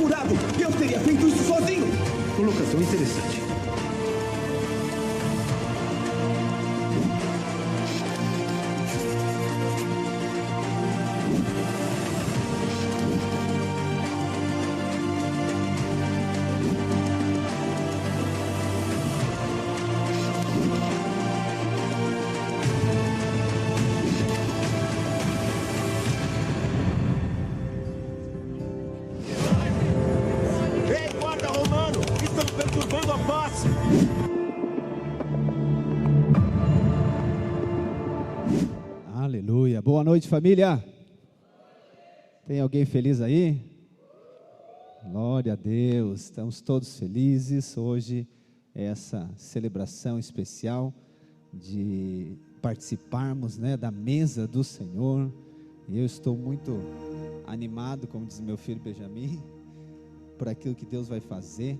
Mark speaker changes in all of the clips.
Speaker 1: curado. Eu teria feito isso sozinho. Colocação interessante.
Speaker 2: Aleluia. Boa noite, família. Tem alguém feliz aí? Glória a Deus. Estamos todos felizes. Hoje é essa celebração especial de participarmos, da mesa do Senhor. E eu estou muito animado, como diz meu filho Benjamin, por aquilo que Deus vai fazer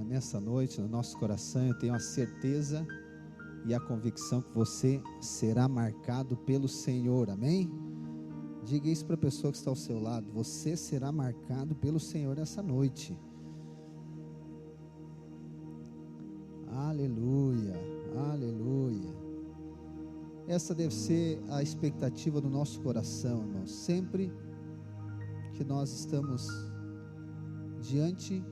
Speaker 2: nessa noite, no nosso coração. Eu tenho a certeza e a convicção que você será marcado pelo Senhor, amém? Diga isso para a pessoa que está ao seu lado: você será marcado pelo Senhor essa noite. Aleluia, aleluia. Essa deve ser a expectativa do nosso coração, irmãos. Sempre que nós estamos diante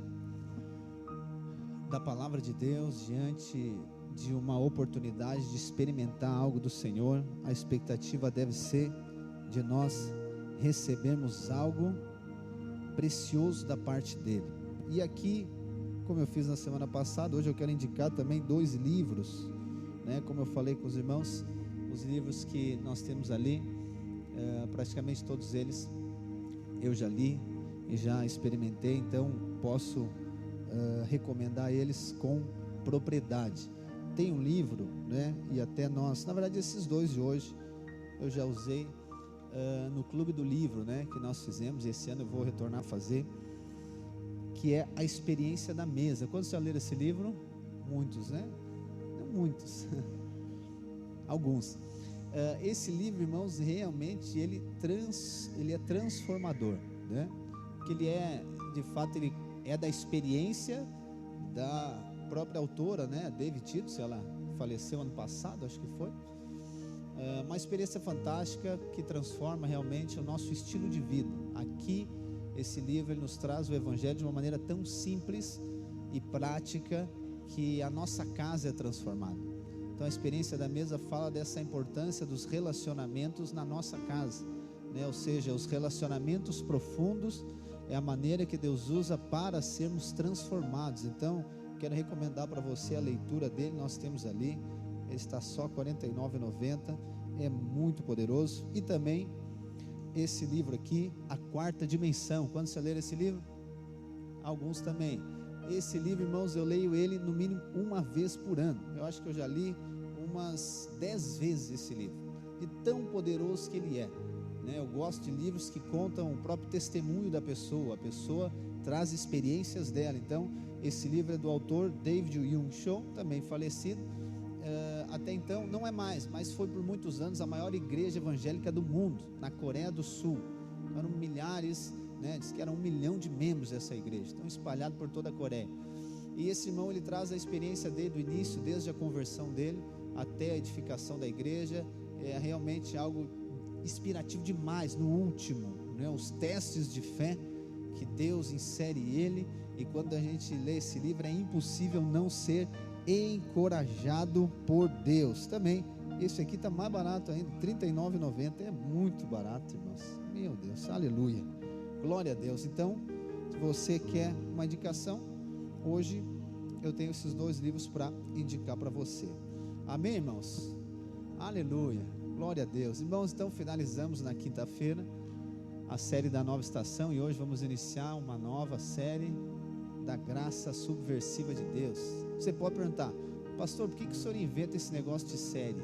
Speaker 2: da palavra de Deus, diante de uma oportunidade de experimentar algo do Senhor, a expectativa deve ser de nós recebermos algo precioso da parte dele. E aqui, como eu fiz na semana passada, hoje eu quero indicar também 2 livros, como eu falei com os irmãos, os livros que nós temos ali, praticamente todos eles eu já li e já experimentei, então posso recomendar eles com propriedade. Tem um livro, e até nós, na verdade esses 2 de hoje eu já usei no Clube do Livro, que nós fizemos, e esse ano eu vou retornar a fazer, que é A Experiência da Mesa. Quantos já leram esse livro? Muitos, Não muitos, alguns. Esse livro, irmãos, realmente ele é transformador, porque ele de fato, ele é da experiência da própria autora, David Titus. Ela faleceu ano passado, acho que foi. Uma experiência fantástica que transforma realmente o nosso estilo de vida. Aqui, esse livro ele nos traz o Evangelho de uma maneira tão simples e prática que a nossa casa é transformada. Então a experiência da mesa fala dessa importância dos relacionamentos na nossa casa, ou seja, os relacionamentos profundos é a maneira que Deus usa para sermos transformados. Então quero recomendar para você a leitura dele. Nós temos ali, ele está só R$ 49,90, é muito poderoso. E também esse livro aqui, A Quarta Dimensão. Quando você ler esse livro? Alguns também. Esse livro, irmãos, eu leio ele no mínimo uma vez por ano. Eu acho que eu já li umas 10 vezes esse livro, de tão poderoso que ele é. Eu gosto de livros que contam o próprio testemunho da pessoa. A pessoa traz experiências dela. Então esse livro é do autor David Young Cho, também falecido. Até então não é mais, mas foi por muitos anos a maior igreja evangélica do mundo, na Coreia do Sul. Eram milhares, diz que eram 1 milhão de membros dessa igreja, estão espalhados por toda a Coreia. E esse irmão, ele traz a experiência dele do início, desde a conversão dele até a edificação da igreja. É realmente algo inspirativo demais. No último, os testes de fé que Deus insere ele. E quando a gente lê esse livro, é impossível não ser encorajado por Deus. Também, esse aqui está mais barato ainda, R$ 39,90, é muito barato, irmãos. Meu Deus, aleluia, glória a Deus. Então, se você quer uma indicação, hoje eu tenho esses 2 livros para indicar para você. Amém, irmãos? Aleluia, glória a Deus. Irmãos, então finalizamos na quinta-feira a série da nova estação, e hoje vamos iniciar uma nova série da graça subversiva de Deus. Você pode perguntar: pastor, por que o senhor inventa esse negócio de série?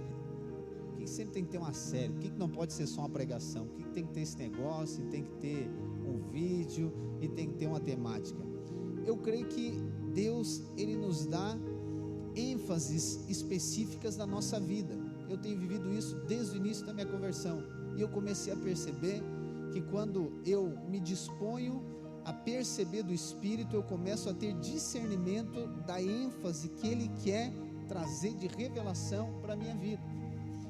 Speaker 2: Por que sempre tem que ter uma série? Por que não pode ser só uma pregação? Por que tem que ter esse negócio, e tem que ter um vídeo, e tem que ter uma temática? Eu creio que Deus, ele nos dá ênfases específicas na nossa vida. Eu tenho vivido isso desde o início da minha conversão, e eu comecei a perceber que quando eu me disponho a perceber do Espírito, eu começo a ter discernimento da ênfase que Ele quer trazer de revelação para a minha vida.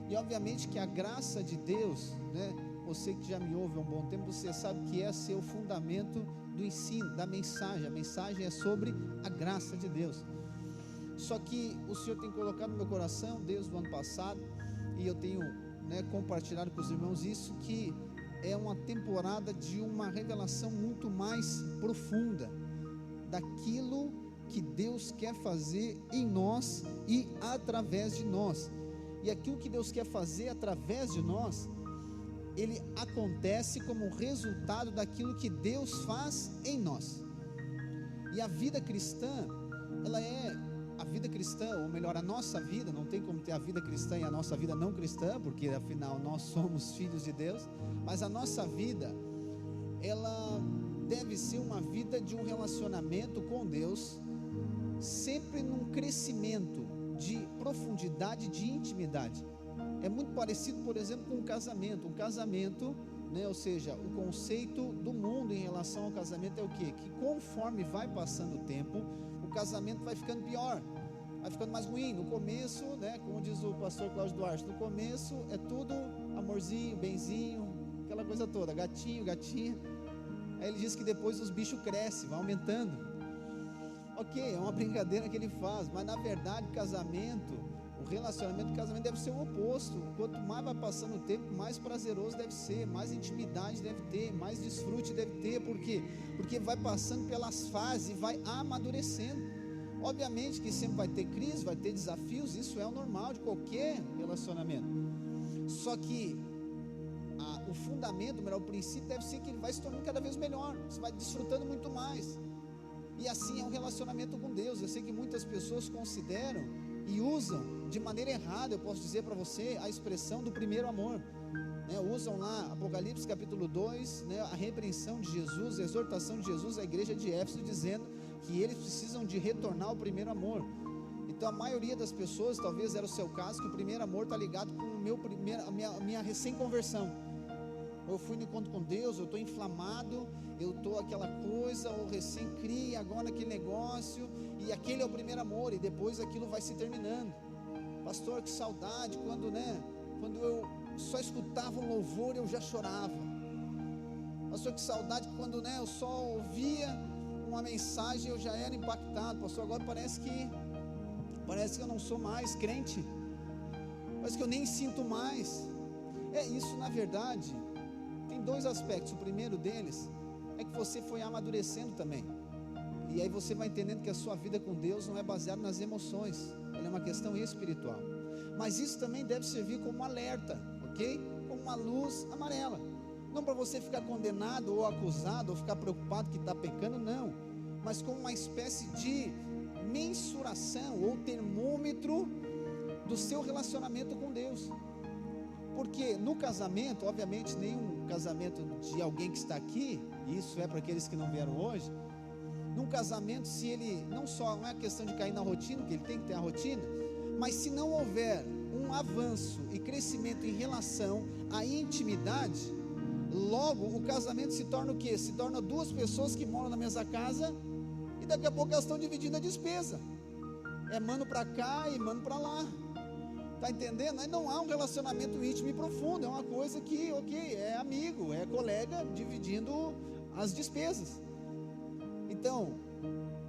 Speaker 2: E obviamente que a graça de Deus, né, você que já me ouve há um bom tempo, você sabe que esse é o fundamento do ensino, da mensagem. A mensagem é sobre a graça de Deus. Só que o Senhor tem colocado no meu coração desde o ano passado, e eu tenho, né, compartilhado com os irmãos isso, que é uma temporada de uma revelação muito mais profunda daquilo que Deus quer fazer em nós e através de nós. E aquilo que Deus quer fazer através de nós, ele acontece como resultado daquilo que Deus faz em nós. E a vida cristã, ela é a vida cristã, ou melhor, a nossa vida. Não tem como ter a vida cristã e a nossa vida não cristã, porque afinal nós somos filhos de Deus. Mas a nossa vida, ela deve ser uma vida de um relacionamento com Deus, sempre num crescimento de profundidade, de intimidade. É muito parecido, por exemplo, com um casamento. Um casamento, né, ou seja, o conceito do mundo em relação ao casamento é o quê? Que conforme vai passando o tempo, o casamento vai ficando pior, vai ficando mais ruim. No começo, né, como diz o pastor Cláudio Duarte, no começo é tudo amorzinho, benzinho, aquela coisa toda, gatinho, gatinha. Aí ele diz que depois os bichos crescem, vai aumentando. Ok, é uma brincadeira que ele faz, mas na verdade o relacionamento do casamento deve ser o oposto. Quanto mais vai passando o tempo, mais prazeroso deve ser, mais intimidade deve ter, mais desfrute deve ter. Por quê? Porque vai passando pelas fases e vai amadurecendo. Obviamente que sempre vai ter crise, vai ter desafios, isso é o normal de qualquer relacionamento. Só que o fundamento, o princípio deve ser que ele vai se tornando cada vez melhor, você vai desfrutando muito mais. E assim é um relacionamento com Deus. Eu sei que muitas pessoas consideram e usam de maneira errada, eu posso dizer para você, a expressão do primeiro amor, né? Usam lá, Apocalipse capítulo 2, né, a repreensão de Jesus, a exortação de Jesus à igreja de Éfeso, dizendo que eles precisam de retornar ao primeiro amor. Então a maioria das pessoas, talvez era o seu caso, que o primeiro amor está ligado com a minha recém-conversão. Eu fui no encontro com Deus, eu estou inflamado, eu estou aquela coisa, ou recém-cria, agora aquele negócio, e aquele é o primeiro amor, e depois aquilo vai se terminando. Pastor, que saudade, quando eu só escutava um louvor, eu já chorava. Pastor, que saudade, quando eu só ouvia uma mensagem, eu já era impactado. Pastor, agora parece que eu não sou mais crente, parece que eu nem sinto mais. Isso na verdade tem dois aspectos. O primeiro deles é que você foi amadurecendo também, e aí você vai entendendo que a sua vida com Deus não é baseada nas emoções, ela é uma questão espiritual. Mas isso também deve servir como alerta, ok? Como uma luz amarela, não para você ficar condenado ou acusado, ou ficar preocupado que está pecando, não, mas como uma espécie de mensuração ou termômetro do seu relacionamento com Deus. Porque no casamento, obviamente nenhum casamento de alguém que está aqui, isso é para aqueles que não vieram hoje, num casamento, se ele não é questão de cair na rotina, que ele tem que ter a rotina, mas se não houver um avanço e crescimento em relação à intimidade, logo o casamento se torna o quê? Se torna duas pessoas que moram na mesma casa, e daqui a pouco elas estão dividindo a despesa, é mano para cá e mano para lá. Está entendendo? Aí não há um relacionamento íntimo e profundo, é uma coisa que, ok, é amigo, é colega, dividindo as despesas. Então,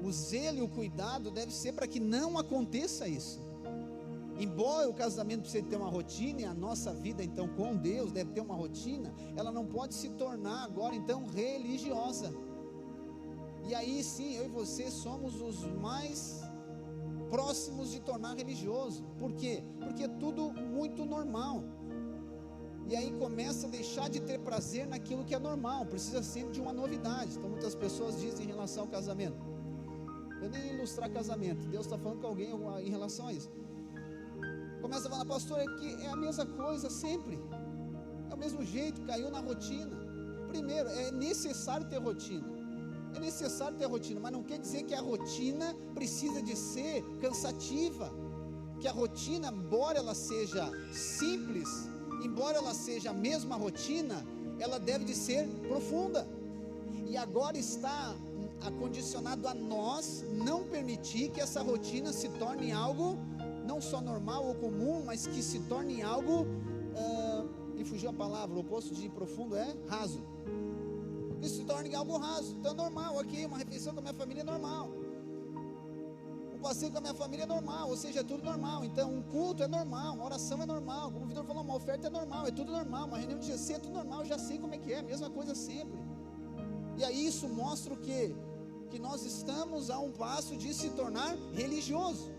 Speaker 2: o zelo e o cuidado deve ser para que não aconteça isso. Embora o casamento precise ter uma rotina, e a nossa vida então com Deus deve ter uma rotina, ela não pode se tornar agora então religiosa. E aí sim, eu e você somos os mais próximos de tornar religioso. Por quê? Porque é tudo muito normal, e aí começa a deixar de ter prazer naquilo que é normal, precisa sempre de uma novidade. Então muitas pessoas dizem em relação ao casamento, eu nem ilustrar casamento, Deus está falando com alguém em relação a isso, começa a falar, pastor, é que é a mesma coisa sempre, é o mesmo jeito, caiu na rotina. Primeiro, é necessário ter rotina, mas não quer dizer que a rotina precisa de ser cansativa, que a rotina, embora ela seja simples, embora ela seja a mesma rotina, ela deve de ser profunda. E agora está acondicionado a nós não permitir que essa rotina se torne algo não só normal ou comum, mas que se torne algo, e fugiu a palavra, o oposto de profundo é raso, que se torne algo raso. Então é normal, ok, uma refeição com a minha família é normal, um passeio com a minha família é normal, ou seja, é tudo normal. Então um culto é normal, uma oração é normal, como o Vitor falou, uma oferta é normal, é tudo normal, uma reunião de GC é tudo normal, eu já sei como é que é, a mesma coisa sempre. E aí isso mostra o quê? Que nós estamos a um passo de se tornar religioso.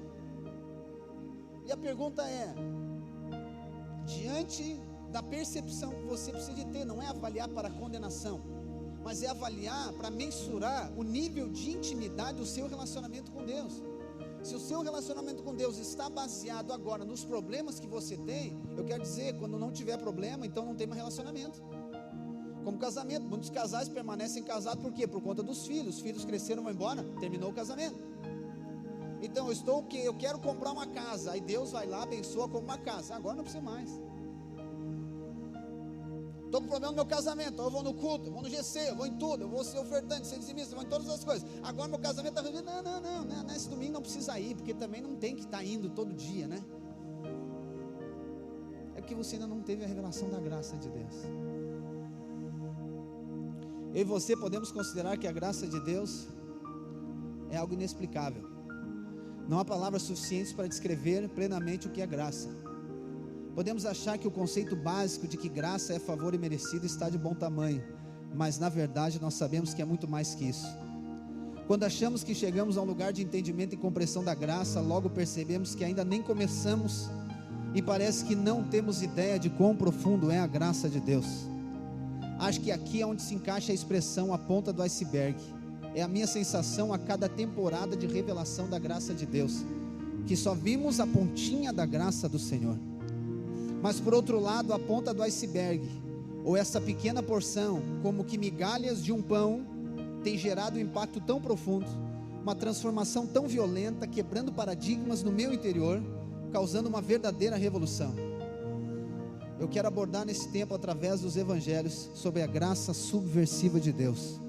Speaker 2: E a pergunta é, diante da percepção que você precisa de ter, não é avaliar para condenação, mas é avaliar para mensurar o nível de intimidade do seu relacionamento com Deus. Se o seu relacionamento com Deus está baseado agora nos problemas que você tem, eu quero dizer, quando não tiver problema, então não tem mais relacionamento. Como casamento, muitos casais permanecem casados, por quê? Por conta dos filhos. Os filhos cresceram, vão embora, terminou o casamento. Então eu quero comprar uma casa, aí Deus vai lá, abençoa como uma casa, agora não precisa mais. Estou com problema no meu casamento, eu vou no culto, eu vou no GC, eu vou em tudo, eu vou ser ofertante, ser dizimista, eu vou em todas as coisas. Agora meu casamento está resolvido. Não, nesse domingo não precisa ir, porque também não tem que estar indo todo dia, né? É porque você ainda não teve a revelação da graça de Deus. Eu e você podemos considerar que a graça de Deus é algo inexplicável. Não há palavras suficientes para descrever plenamente o que é graça. Podemos achar que o conceito básico de que graça é favor imerecido está de bom tamanho, mas na verdade nós sabemos que é muito mais que isso. Quando achamos que chegamos a um lugar de entendimento e compreensão da graça, logo percebemos que ainda nem começamos e parece que não temos ideia de quão profundo é a graça de Deus. Acho que aqui é onde se encaixa a expressão a ponta do iceberg. É a minha sensação a cada temporada de revelação da graça de Deus, que só vimos a pontinha da graça do Senhor. Mas por outro lado, a ponta do iceberg, ou essa pequena porção, como que migalhas de um pão, tem gerado um impacto tão profundo, uma transformação tão violenta, quebrando paradigmas no meu interior, causando uma verdadeira revolução. Eu quero abordar nesse tempo, através dos evangelhos, sobre a graça subversiva de Deus.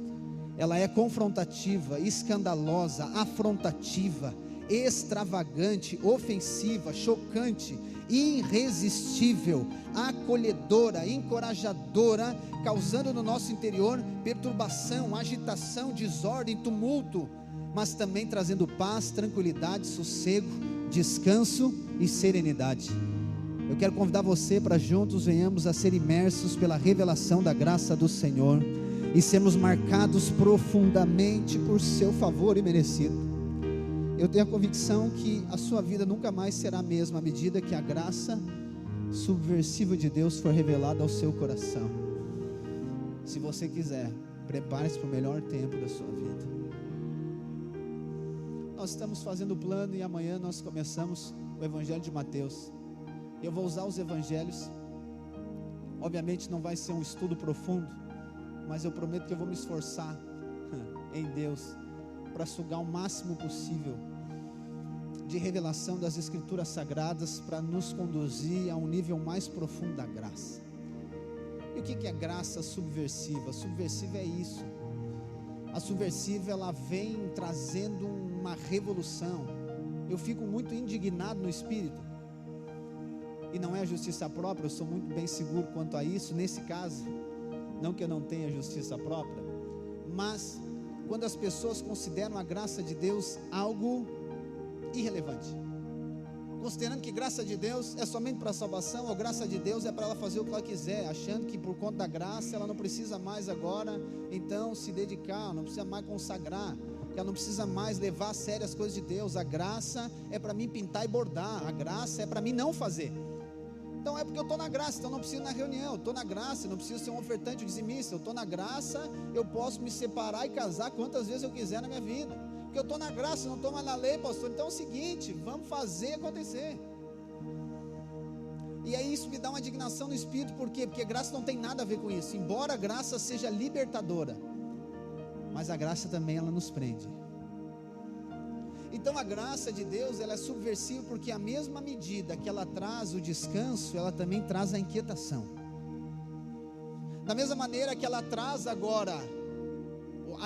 Speaker 2: Ela é confrontativa, escandalosa, afrontativa, extravagante, ofensiva, chocante, irresistível, acolhedora, encorajadora, causando no nosso interior perturbação, agitação, desordem, tumulto, mas também trazendo paz, tranquilidade, sossego, descanso e serenidade. Eu quero convidar você para juntos venhamos a ser imersos pela revelação da graça do Senhor e sermos marcados profundamente por seu favor imerecido. Eu tenho a convicção que a sua vida nunca mais será a mesma à medida que a graça subversiva de Deus for revelada ao seu coração. Se você quiser, prepare-se para o melhor tempo da sua vida. Nós estamos fazendo o plano e amanhã nós começamos o Evangelho de Mateus. Eu vou usar os evangelhos. Obviamente não vai ser um estudo profundo, mas eu prometo que eu vou me esforçar em Deus para sugar o máximo possível de revelação das escrituras sagradas, para nos conduzir a um nível mais profundo da graça. E o que é graça subversiva? Subversiva é isso. A subversiva, ela vem trazendo uma revolução. Eu fico muito indignado no espírito, e não é a justiça própria, eu sou muito bem seguro quanto a isso, nesse caso, não que eu não tenha justiça própria, mas quando as pessoas consideram a graça de Deus algo irrelevante, considerando que graça de Deus é somente para a salvação, ou graça de Deus é para ela fazer o que ela quiser, achando que por conta da graça ela não precisa mais agora, então se dedicar, não precisa mais consagrar, que ela não precisa mais levar a sério as coisas de Deus. A graça é para mim pintar e bordar, a graça é para mim não fazer. Então é porque eu estou na graça, então eu não preciso ir na reunião, eu estou na graça, eu não preciso ser um ofertante, um dizimista, eu estou na graça, eu posso me separar e casar quantas vezes eu quiser na minha vida, porque eu estou na graça, eu não estou mais na lei, pastor. Então é o seguinte, vamos fazer acontecer. E aí isso me dá uma indignação no espírito. Por quê? Porque a graça não tem nada a ver com isso, embora a graça seja libertadora, mas a graça também ela nos prende. Então a graça de Deus, ela é subversiva, porque a mesma medida que ela traz o descanso, ela também traz a inquietação. Da mesma maneira que ela traz agora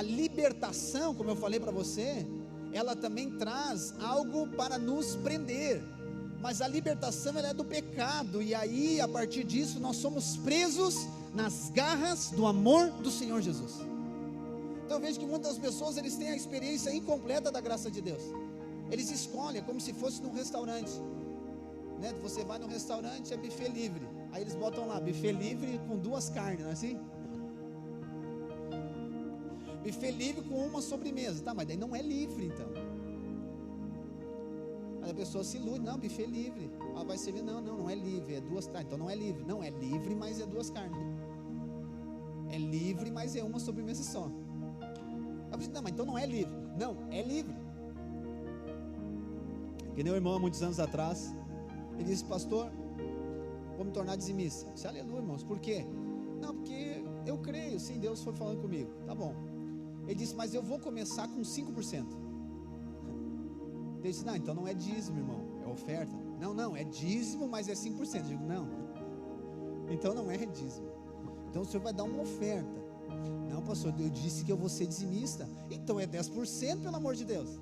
Speaker 2: libertação, como eu falei para você, ela também traz algo para nos prender, mas a libertação ela é do pecado, e aí a partir disso nós somos presos nas garras do amor do Senhor Jesus. Então eu vejo que muitas pessoas, eles têm a experiência incompleta da graça de Deus. Eles escolhem, é como se fosse num restaurante, né? Você vai num restaurante, é buffet livre, aí eles botam lá, buffet livre com 2 carnes, não é assim? Buffet livre com uma sobremesa, tá, mas daí não é livre então. Aí a pessoa se ilude, não, buffet livre, ela vai servir, não é livre, é 2, tá, então não é livre, não, é livre, mas é 2 carnes, é livre, mas é uma sobremesa só. Não, mas então não é livre, não, é livre. Que nem o irmão há muitos anos atrás, ele disse, pastor, vou me tornar dizimista. Eu disse, aleluia, irmãos, por quê? Não, porque eu creio, sim, Deus foi falando comigo, tá bom. Ele disse, mas eu vou começar com 5%. Ele disse, não, então não é dízimo, irmão, é oferta. Não, é dízimo, mas é 5%. Eu digo, não, então não é dízimo, então o senhor vai dar uma oferta. Não, pastor, eu disse que eu vou ser dizimista, então é 10%, pelo amor de Deus.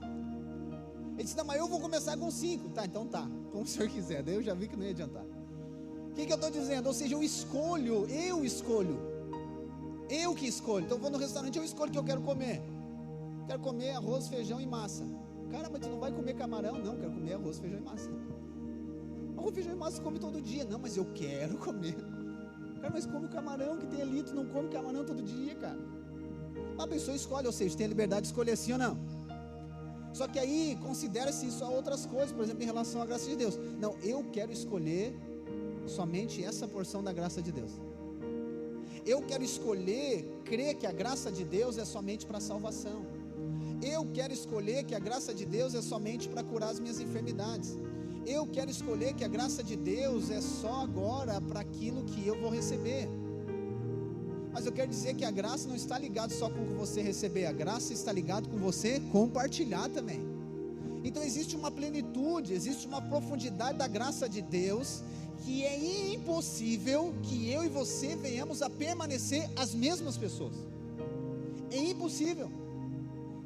Speaker 2: Ele disse, não, mas eu vou começar com 5, tá, então tá, como o senhor quiser. Daí eu já vi que não ia adiantar. O que eu estou dizendo? Ou seja, eu que escolho. Então eu vou no restaurante, eu escolho o que eu quero comer. Quero comer arroz, feijão e massa. Cara, mas tu não vai comer camarão? Não, quero comer arroz, feijão e massa. Arroz, feijão e massa você come todo dia. Não, mas eu quero comer. Cara, mas come o camarão que tem ali, tu não come camarão todo dia, cara. A pessoa escolhe, ou seja, tem a liberdade de escolher sim ou não. Só que aí, considera-se isso a outras coisas, por exemplo, em relação à graça de Deus. Não, eu quero escolher somente essa porção da graça de Deus. Eu quero escolher, crer que a graça de Deus é somente para a salvação. Eu quero escolher que a graça de Deus é somente para curar as minhas enfermidades. Eu quero escolher que a graça de Deus é só agora para aquilo que eu vou receber. Mas eu quero dizer que a graça não está ligada só com você receber, a graça está ligada com você compartilhar também. Então existe uma plenitude, existe uma profundidade da graça de Deus, que é impossível que eu e você venhamos a permanecer as mesmas pessoas. É impossível.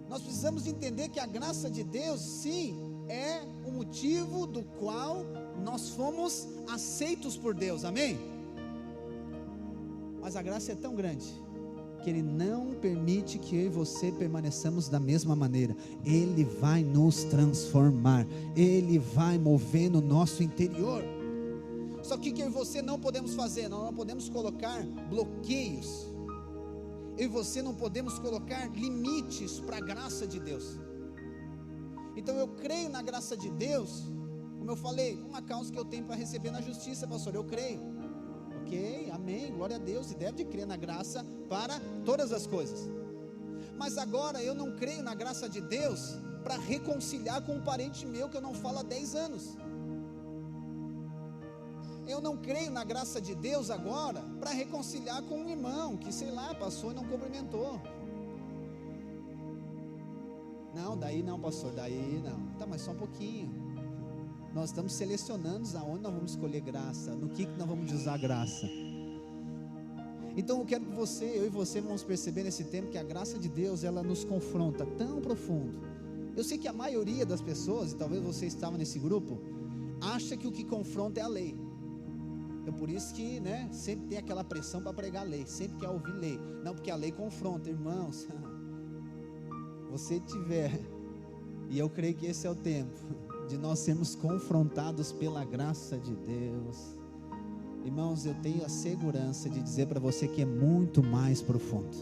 Speaker 2: Nós precisamos entender que a graça de Deus, sim, é o motivo do qual nós fomos aceitos por Deus, amém? Mas a graça é tão grande que Ele não permite que eu e você permaneçamos da mesma maneira. Ele vai nos transformar, Ele vai mover no nosso interior. Só que eu e você não podemos fazer, nós não podemos colocar bloqueios, eu e você não podemos colocar limites para a graça de Deus. Então eu creio na graça de Deus, como eu falei, uma causa que eu tenho para receber na justiça, pastor, eu creio, ok, amém, glória a Deus, e deve de crer na graça para todas as coisas. Mas agora eu não creio na graça de Deus para reconciliar com um parente meu que eu não falo há 10 anos. Eu não creio na graça de Deus agora para reconciliar com um irmão que, sei lá, passou e não cumprimentou. Não, daí não, pastor, daí não. Tá, mas só um pouquinho. Nós estamos selecionando aonde nós vamos escolher graça, no que nós vamos usar graça. Então eu quero que eu e você vamos perceber nesse tempo que a graça de Deus, ela nos confronta tão profundo. Eu sei que a maioria das pessoas, e talvez você estava nesse grupo, acha que o que confronta é a lei. É por isso que, né, sempre tem aquela pressão para pregar a lei, sempre quer ouvir lei. Não, porque a lei confronta, irmãos. Você tiver, e eu creio que esse é o tempo de nós sermos confrontados pela graça de Deus. Irmãos, eu tenho a segurança de dizer para você que é muito mais profundo.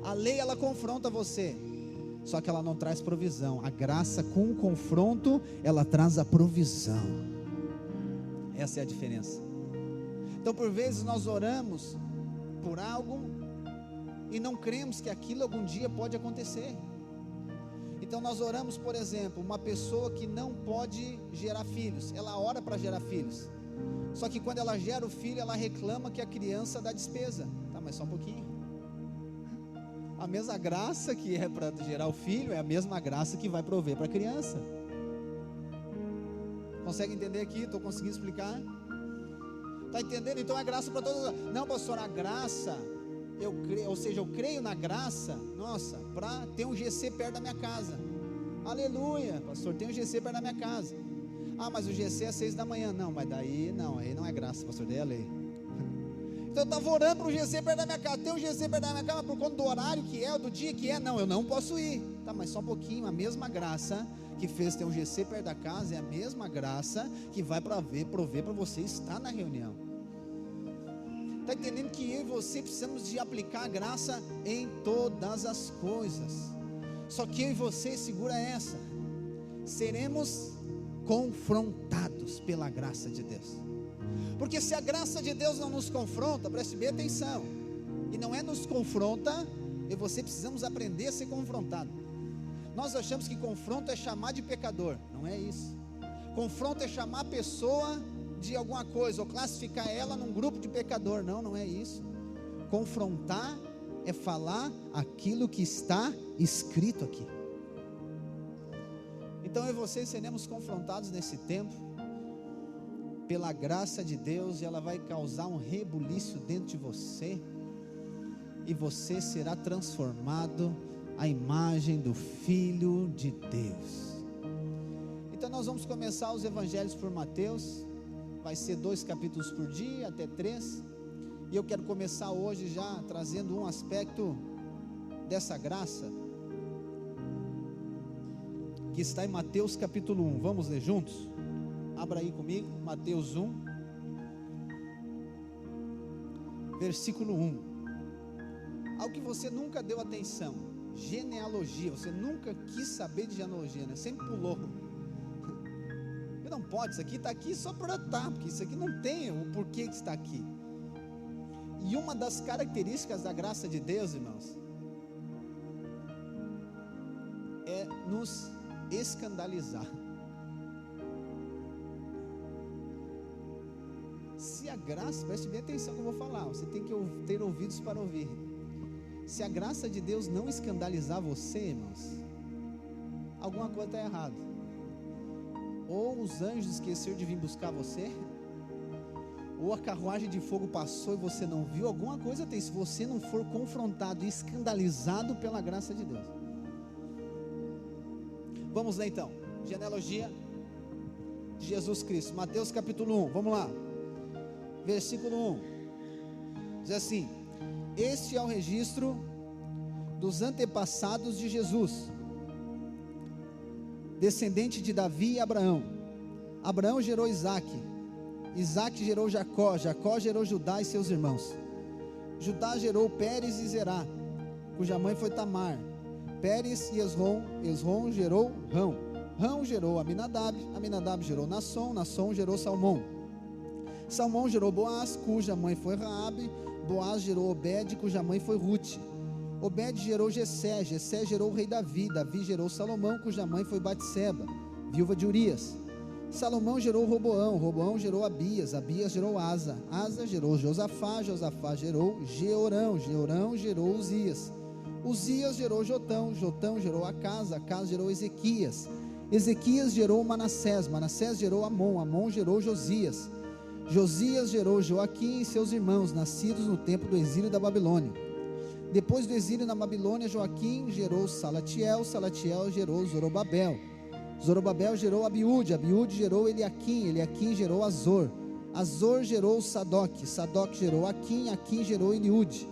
Speaker 2: A lei, ela confronta você, só que ela não traz provisão. A graça, com o confronto, ela traz a provisão. Essa é a diferença. Então por vezes nós oramos por algo e não cremos que aquilo algum dia pode acontecer. Então nós oramos, por exemplo, uma pessoa que não pode gerar filhos, ela ora para gerar filhos, só que quando ela gera o filho, ela reclama que a criança dá despesa. Tá, mas só um pouquinho. A mesma graça que é para gerar o filho é a mesma graça que vai prover para a criança. Consegue entender aqui? Estou conseguindo explicar? Está entendendo? Então é graça para todas. Não, pastor, a graça eu creio, ou seja, eu creio na graça, nossa, para ter um GC perto da minha casa. Aleluia, pastor, tem um GC perto da minha casa. Ah, mas o GC é às 6 da manhã. Não, mas daí não, aí não é graça, pastor, daí é lei. Então eu estava orando para o GC perto da minha casa. Tem um GC perto da minha casa, mas por conta do horário que é, do dia que é, não, eu não posso ir. Tá, mas só um pouquinho, a mesma graça que fez ter um GC perto da casa é a mesma graça que vai prover para você estar na reunião. Está entendendo que eu e você precisamos de aplicar a graça em todas as coisas. Só que eu e você, segura essa, seremos confrontados pela graça de Deus. Porque se a graça de Deus não nos confronta, preste bem atenção, e não é nos confronta, eu e você precisamos aprender a ser confrontado. Nós achamos que confronto é chamar de pecador, não é isso. Confronto é chamar a pessoa de alguma coisa, ou classificar ela num grupo de pecador, não é isso. Confrontar é falar aquilo que está escrito aqui. Então eu e você seremos confrontados nesse tempo, pela graça de Deus, e ela vai causar um rebuliço dentro de você, e você será transformado à imagem do Filho de Deus. Então nós vamos começar os evangelhos por Mateus, vai ser 2 capítulos por dia, até 3, e eu quero começar hoje já trazendo um aspecto dessa graça, que está em Mateus capítulo 1, vamos ler juntos? Abra aí comigo, Mateus 1, versículo 1, ao que você nunca deu atenção, genealogia, você nunca quis saber de genealogia, né? Sempre pulou, não pode, isso aqui está aqui só por estar, porque isso aqui não tem o porquê que está aqui. E uma das características da graça de Deus, irmãos, é nos escandalizar. Se a graça, preste bem atenção que eu vou falar, você tem que ter ouvidos para ouvir. Se a graça de Deus não escandalizar você, irmãos, alguma coisa está errada. Ou os anjos esqueceram de vir buscar você, ou a carruagem de fogo passou e você não viu, alguma coisa tem, se você não for confrontado e escandalizado pela graça de Deus. Vamos ler então, genealogia de Jesus Cristo, Mateus capítulo 1, vamos lá, versículo 1, diz assim: este é o registro dos antepassados de Jesus, descendente de Davi e Abraão. Abraão gerou Isaque, Isaque gerou Jacó, Jacó gerou Judá e seus irmãos. Judá gerou Pérez e Zerá, cuja mãe foi Tamar. Pérez e Esrom, Esrom gerou Rão, Rão gerou Aminadab, Aminadab gerou Nasson, Nasson gerou Salmão. Salmão gerou Boaz, cuja mãe foi Raabe. Boaz gerou Obed, cuja mãe foi Rute. Obed gerou Jessé, Jessé gerou o rei Davi, Davi gerou Salomão, cuja mãe foi Batseba, viúva de Urias. Salomão gerou Roboão, Roboão gerou Abias, Abias gerou Asa, Asa gerou Josafá, Josafá gerou Jeorão, Jeorão gerou Uzias, Uzias gerou Jotão, Jotão gerou Acas, Acas gerou Ezequias, Ezequias gerou Manassés, Manassés gerou Amon, Amon gerou Josias, Josias gerou Joaquim e seus irmãos, nascidos no tempo do exílio da Babilônia. Depois do exílio na Babilônia, Joaquim gerou Salatiel, Salatiel gerou Zorobabel, Zorobabel gerou Abiúde, Abiúde gerou Eliaquim, Eliaquim gerou Azor, Azor gerou Sadoc, Sadoc gerou Aquim, Aquim gerou Eliúde,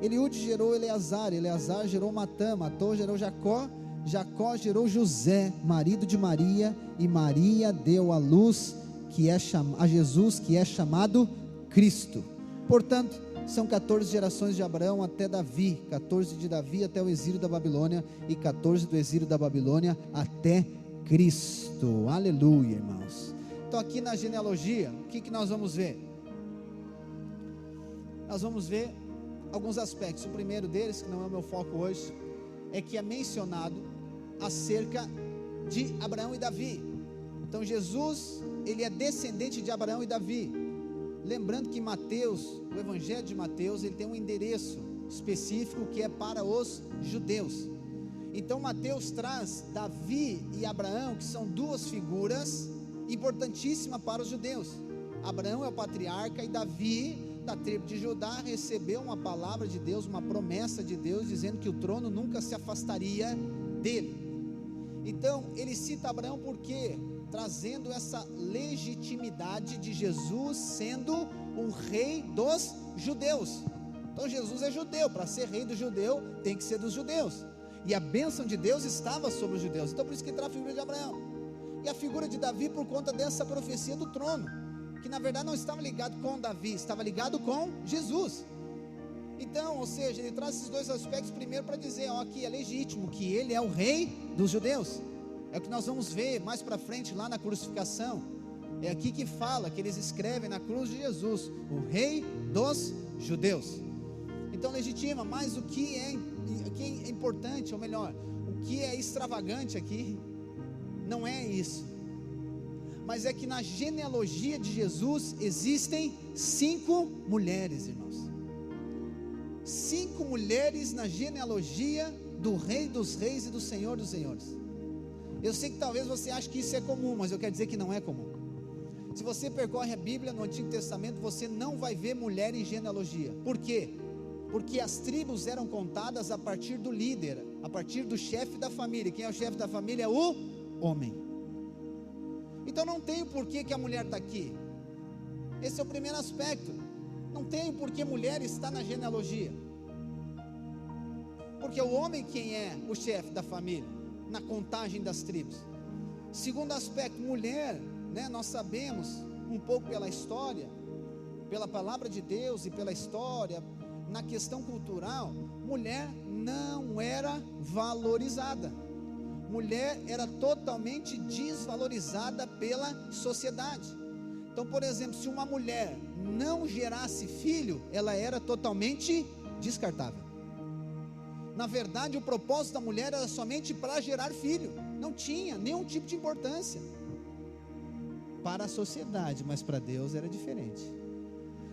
Speaker 2: Eliúde gerou Eleazar, Eleazar gerou Matã, Matã gerou Jacó, Jacó gerou José, marido de Maria, e Maria deu à luz a Jesus, que é chamado Cristo. Portanto, são 14 gerações de Abraão até Davi, 14 de Davi até o exílio da Babilônia, e 14 do exílio da Babilônia até Cristo. Aleluia, irmãos. Então aqui na genealogia, o que nós vamos ver? Nós vamos ver alguns aspectos. O primeiro deles, que não é o meu foco hoje, é que é mencionado acerca de Abraão e Davi. Então Jesus, ele é descendente de Abraão e Davi. Lembrando que Mateus, o evangelho de Mateus, ele tem um endereço específico que é para os judeus. Então Mateus traz Davi e Abraão, que são duas figuras importantíssimas para os judeus. Abraão é o patriarca e Davi da tribo de Judá recebeu uma palavra de Deus, uma promessa de Deus, dizendo que o trono nunca se afastaria dele. Então ele cita Abraão porque trazendo essa legitimidade de Jesus sendo o rei dos judeus. Então Jesus é judeu, para ser rei do judeu tem que ser dos judeus, e a bênção de Deus estava sobre os judeus. Então por isso que traz a figura de Abraão, e a figura de Davi por conta dessa profecia do trono, que na verdade não estava ligado com Davi, estava ligado com Jesus. Então, ou seja, ele traz esses dois aspectos, primeiro para dizer, ó, que é legítimo, que ele é o rei dos judeus. É o que nós vamos ver mais para frente lá na crucificação. É aqui que fala, que eles escrevem na cruz de Jesus, o rei dos judeus. Então legitima, mas o que é importante, ou melhor, o que é extravagante aqui, não é isso, mas é que na genealogia de Jesus existem 5 mulheres, irmãos. 5 mulheres na genealogia do Rei dos Reis e do Senhor dos Senhores. Eu sei que talvez você ache que isso é comum, mas eu quero dizer que não é comum. Se você percorre a Bíblia no Antigo Testamento, você não vai ver mulher em genealogia. Por quê? Porque as tribos eram contadas a partir do líder, a partir do chefe da família. Quem é o chefe da família? O homem. Então não tem o porquê que a mulher está aqui. Esse é o primeiro aspecto. Não tem o porquê mulher está na genealogia, porque o homem quem é o chefe da família, na contagem das tribos. Segundo aspecto, mulher, né, nós sabemos um pouco pela história, pela palavra de Deus e pela história, na questão cultural, mulher não era valorizada. Mulher era totalmente desvalorizada pela sociedade. Então, por exemplo, se uma mulher não gerasse filho, ela era totalmente descartável. Na verdade, o propósito da mulher era somente para gerar filho, não tinha nenhum tipo de importância para a sociedade, mas para Deus era diferente.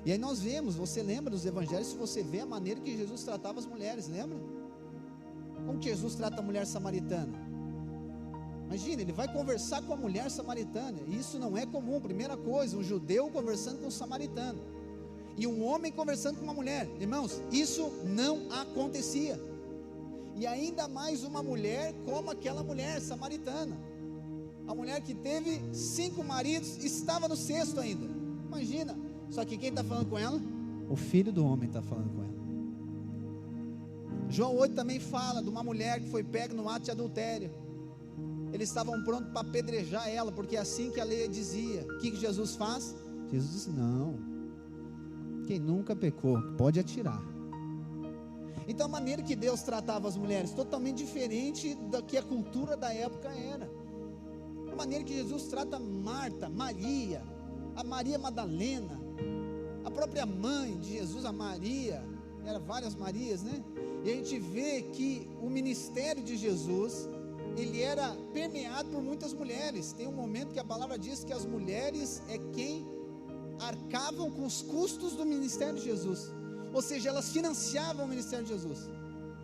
Speaker 2: E aí nós vemos, você lembra dos evangelhos, se você vê a maneira que Jesus tratava as mulheres, lembra? Como que Jesus trata a mulher samaritana? Imagina, ele vai conversar com a mulher samaritana, e isso não é comum. Primeira coisa, um judeu conversando com um samaritano, e um homem conversando com uma mulher, irmãos, isso não acontecia. E ainda mais uma mulher como aquela mulher samaritana, a mulher que teve 5 maridos, estava no 6º ainda, imagina. Só que quem está falando com ela? O filho do homem está falando com ela. João 8 também fala de uma mulher que foi pega no ato de adultério. Eles estavam prontos para apedrejar ela, porque é assim que a lei dizia. O que Jesus faz? Jesus disse, não, quem nunca pecou, pode atirar. Então a maneira que Deus tratava as mulheres, totalmente diferente da que a cultura da época era. A maneira que Jesus trata Marta, Maria, a Maria Madalena, a própria mãe de Jesus, a Maria, eram várias Marias, né? E a gente vê que o ministério de Jesus, ele era permeado por muitas mulheres. Tem um momento que a palavra diz que as mulheres é quem arcavam com os custos do ministério de Jesus, ou seja, elas financiavam o ministério de Jesus.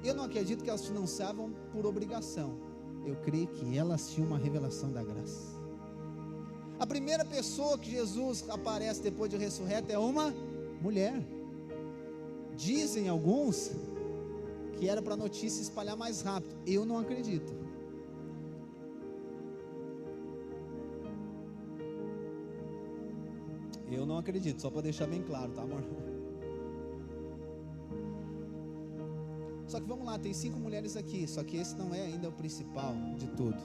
Speaker 2: Eu não acredito que elas financiavam por obrigação, eu creio que elas tinham uma revelação da graça. A primeira pessoa que Jesus aparece depois de ressurreto é uma mulher. Dizem alguns que era para a notícia espalhar mais rápido, eu não acredito. Eu não acredito, só para deixar bem claro, tá, amor? Só que vamos lá, tem 5 mulheres aqui, só que esse não é ainda o principal de tudo.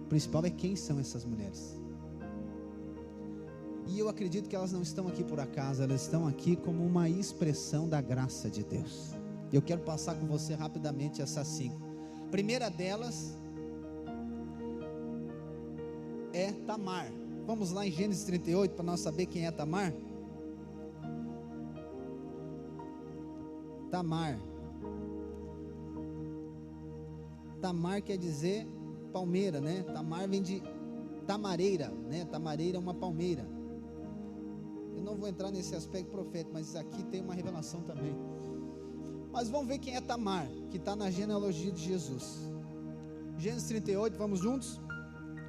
Speaker 2: O principal é quem são essas mulheres. E eu acredito que elas não estão aqui por acaso, elas estão aqui como uma expressão da graça de Deus. Eu quero passar com você rapidamente essas 5. A primeira delas é Tamar. Vamos lá em Gênesis 38 para nós saber quem é Tamar. Tamar. Tamar quer dizer palmeira, né? Tamar vem de tamareira, né? Tamareira é uma palmeira. Eu não vou entrar nesse aspecto profético, mas aqui tem uma revelação também. Mas vamos ver quem é Tamar, que está na genealogia de Jesus. Gênesis 38, vamos juntos?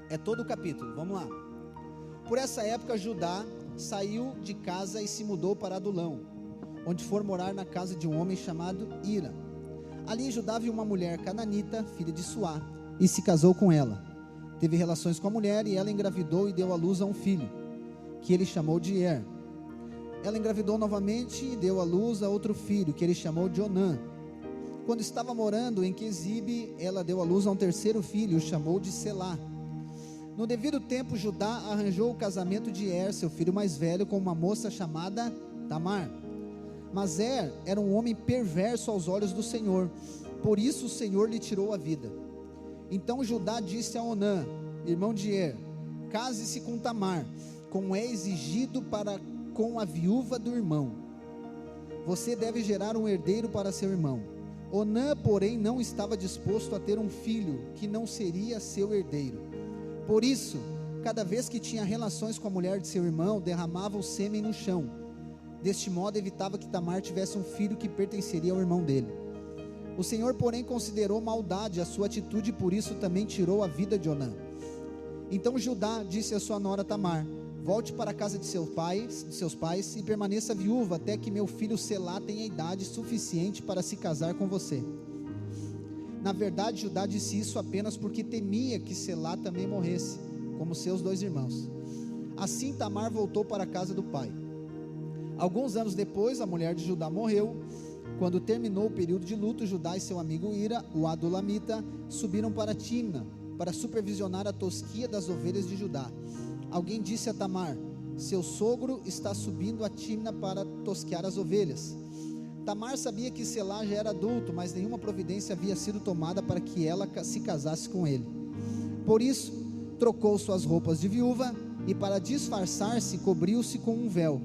Speaker 2: É todo o capítulo, vamos lá. Por essa época Judá saiu de casa e se mudou para Adulão, onde for morar na casa de um homem chamado Ira. Ali Judá viu uma mulher cananita, filha de Suá, e se casou com ela. Teve relações com a mulher e ela engravidou e deu à luz a um filho, que ele chamou de Er. Ela engravidou novamente e deu à luz a outro filho, que ele chamou de Onã. Quando estava morando em Quezibe, ela deu à luz a um terceiro filho, o chamou de Selá. No devido tempo, Judá arranjou o casamento de Er, seu filho mais velho, com uma moça chamada Tamar. Mas Er era um homem perverso aos olhos do Senhor, por isso o Senhor lhe tirou a vida. Então Judá disse a Onã, irmão de Er: case-se com Tamar, como é exigido para com a viúva do irmão. Você deve gerar um herdeiro para seu irmão. Onã, porém, não estava disposto a ter um filho que não seria seu herdeiro. Por isso, cada vez que tinha relações com a mulher de seu irmão, derramava o sêmen no chão. Deste modo, evitava que Tamar tivesse um filho que pertenceria ao irmão dele. O Senhor, porém, considerou maldade a sua atitude e por isso também tirou a vida de Onã. Então Judá disse à sua nora Tamar: volte para a casa de seus pais e permaneça viúva até que meu filho Selá tenha idade suficiente para se casar com você. Na verdade, Judá disse isso apenas porque temia que Selá também morresse, como seus dois irmãos. Assim Tamar voltou para a casa do pai. Alguns anos depois, a mulher de Judá morreu. Quando terminou o período de luto, Judá e seu amigo Ira, o adulamita, subiram para Timna, para supervisionar a tosquia das ovelhas de Judá. Alguém disse a Tamar: seu sogro está subindo a Timna para tosquear as ovelhas. Tamar sabia que Selá já era adulto, mas nenhuma providência havia sido tomada para que ela se casasse com ele. Por isso, trocou suas roupas de viúva e, para disfarçar-se, cobriu-se com um véu.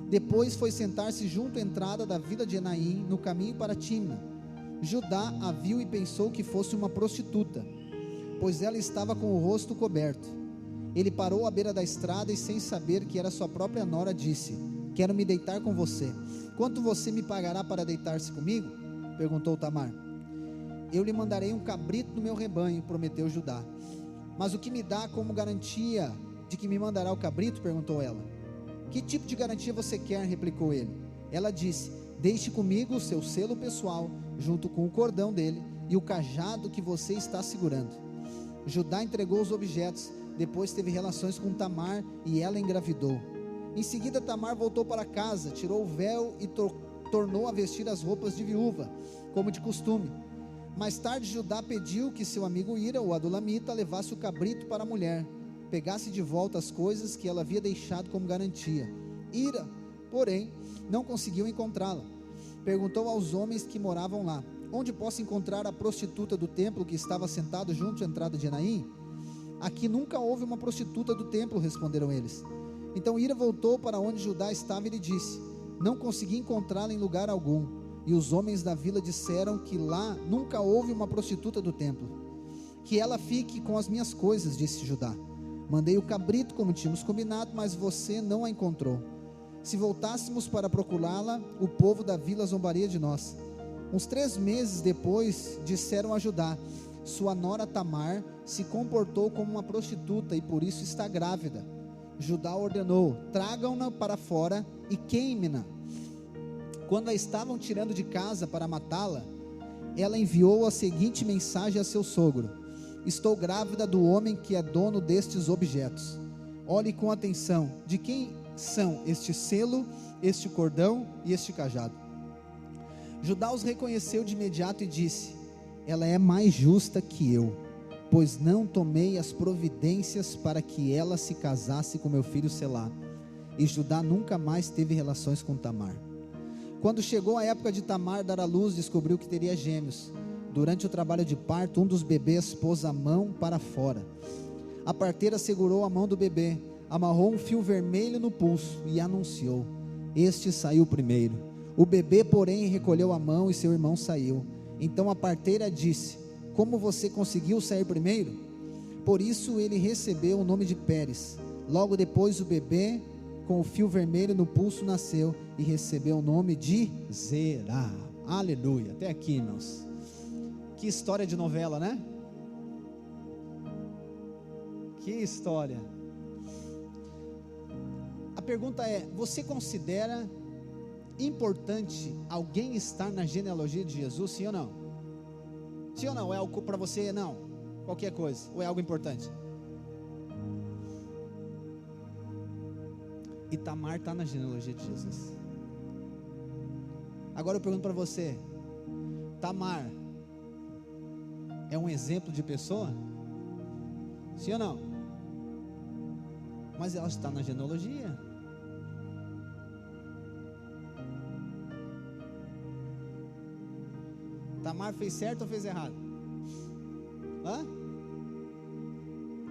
Speaker 2: Depois foi sentar-se junto à entrada da vila de Enaim, no caminho para Timna. Judá a viu e pensou que fosse uma prostituta, pois ela estava com o rosto coberto. Ele parou à beira da estrada e, sem saber que era sua própria nora, disse: quero me deitar com você. Quanto você me pagará para deitar-se comigo? Perguntou Tamar. Eu lhe mandarei um cabrito no meu rebanho, prometeu Judá. Mas o que me dá como garantia de que me mandará o cabrito? Perguntou ela. Que tipo de garantia você quer? Replicou ele. Ela disse: deixe comigo o seu selo pessoal, junto com o cordão dele e o cajado que você está segurando. Judá entregou os objetos, depois teve relações com Tamar e ela engravidou. Em seguida Tamar voltou para casa, tirou o véu e tornou a vestir as roupas de viúva, como de costume. Mais tarde Judá pediu que seu amigo Ira, o adulamita, levasse o cabrito para a mulher, pegasse de volta as coisas que ela havia deixado como garantia. Ira, porém, não conseguiu encontrá-la. Perguntou aos homens que moravam lá: onde posso encontrar a prostituta do templo que estava sentada junto à entrada de Enaim? Aqui nunca houve uma prostituta do templo, responderam eles. Então Ira voltou para onde Judá estava e lhe disse: não consegui encontrá-la em lugar algum, e os homens da vila disseram que lá nunca houve uma prostituta do templo. Que ela fique com as minhas coisas, disse Judá. Mandei o cabrito como tínhamos combinado, mas você não a encontrou. Se voltássemos para procurá-la, o povo da vila zombaria de nós. Uns 3 meses depois, disseram a Judá: sua nora Tamar se comportou como uma prostituta e por isso está grávida. Judá ordenou: tragam-na para fora e queimem-na. Quando a estavam tirando de casa para matá-la, ela enviou a seguinte mensagem a seu sogro: estou grávida do homem que é dono destes objetos. Olhe com atenção, de quem são este selo, este cordão e este cajado? Judá os reconheceu de imediato e disse: ela é mais justa que eu, pois não tomei as providências para que ela se casasse com meu filho Selá. E Judá nunca mais teve relações com Tamar. Quando chegou a época de Tamar dar à luz, descobriu que teria gêmeos. Durante o trabalho de parto, um dos bebês pôs a mão para fora. A parteira segurou a mão do bebê, amarrou um fio vermelho no pulso e anunciou: este saiu primeiro. O bebê, porém, recolheu a mão e seu irmão saiu. Então a parteira disse: como você conseguiu sair primeiro? Por isso ele recebeu o nome de Pérez. Logo depois o bebê, com o fio vermelho no pulso, nasceu e recebeu o nome de Zerá. Aleluia. Até aqui, irmãos. Que história de novela, né? Que história. A A pergunta é: você considera importante alguém estar na genealogia de Jesus, sim ou não? Sim ou não? É algo para você? Não, qualquer coisa, ou é algo importante? E Tamar está na genealogia de Jesus. Agora eu pergunto para você: Tamar é um exemplo de pessoa? Sim ou não? Mas ela está na genealogia. Tamar fez certo ou fez errado? Hã?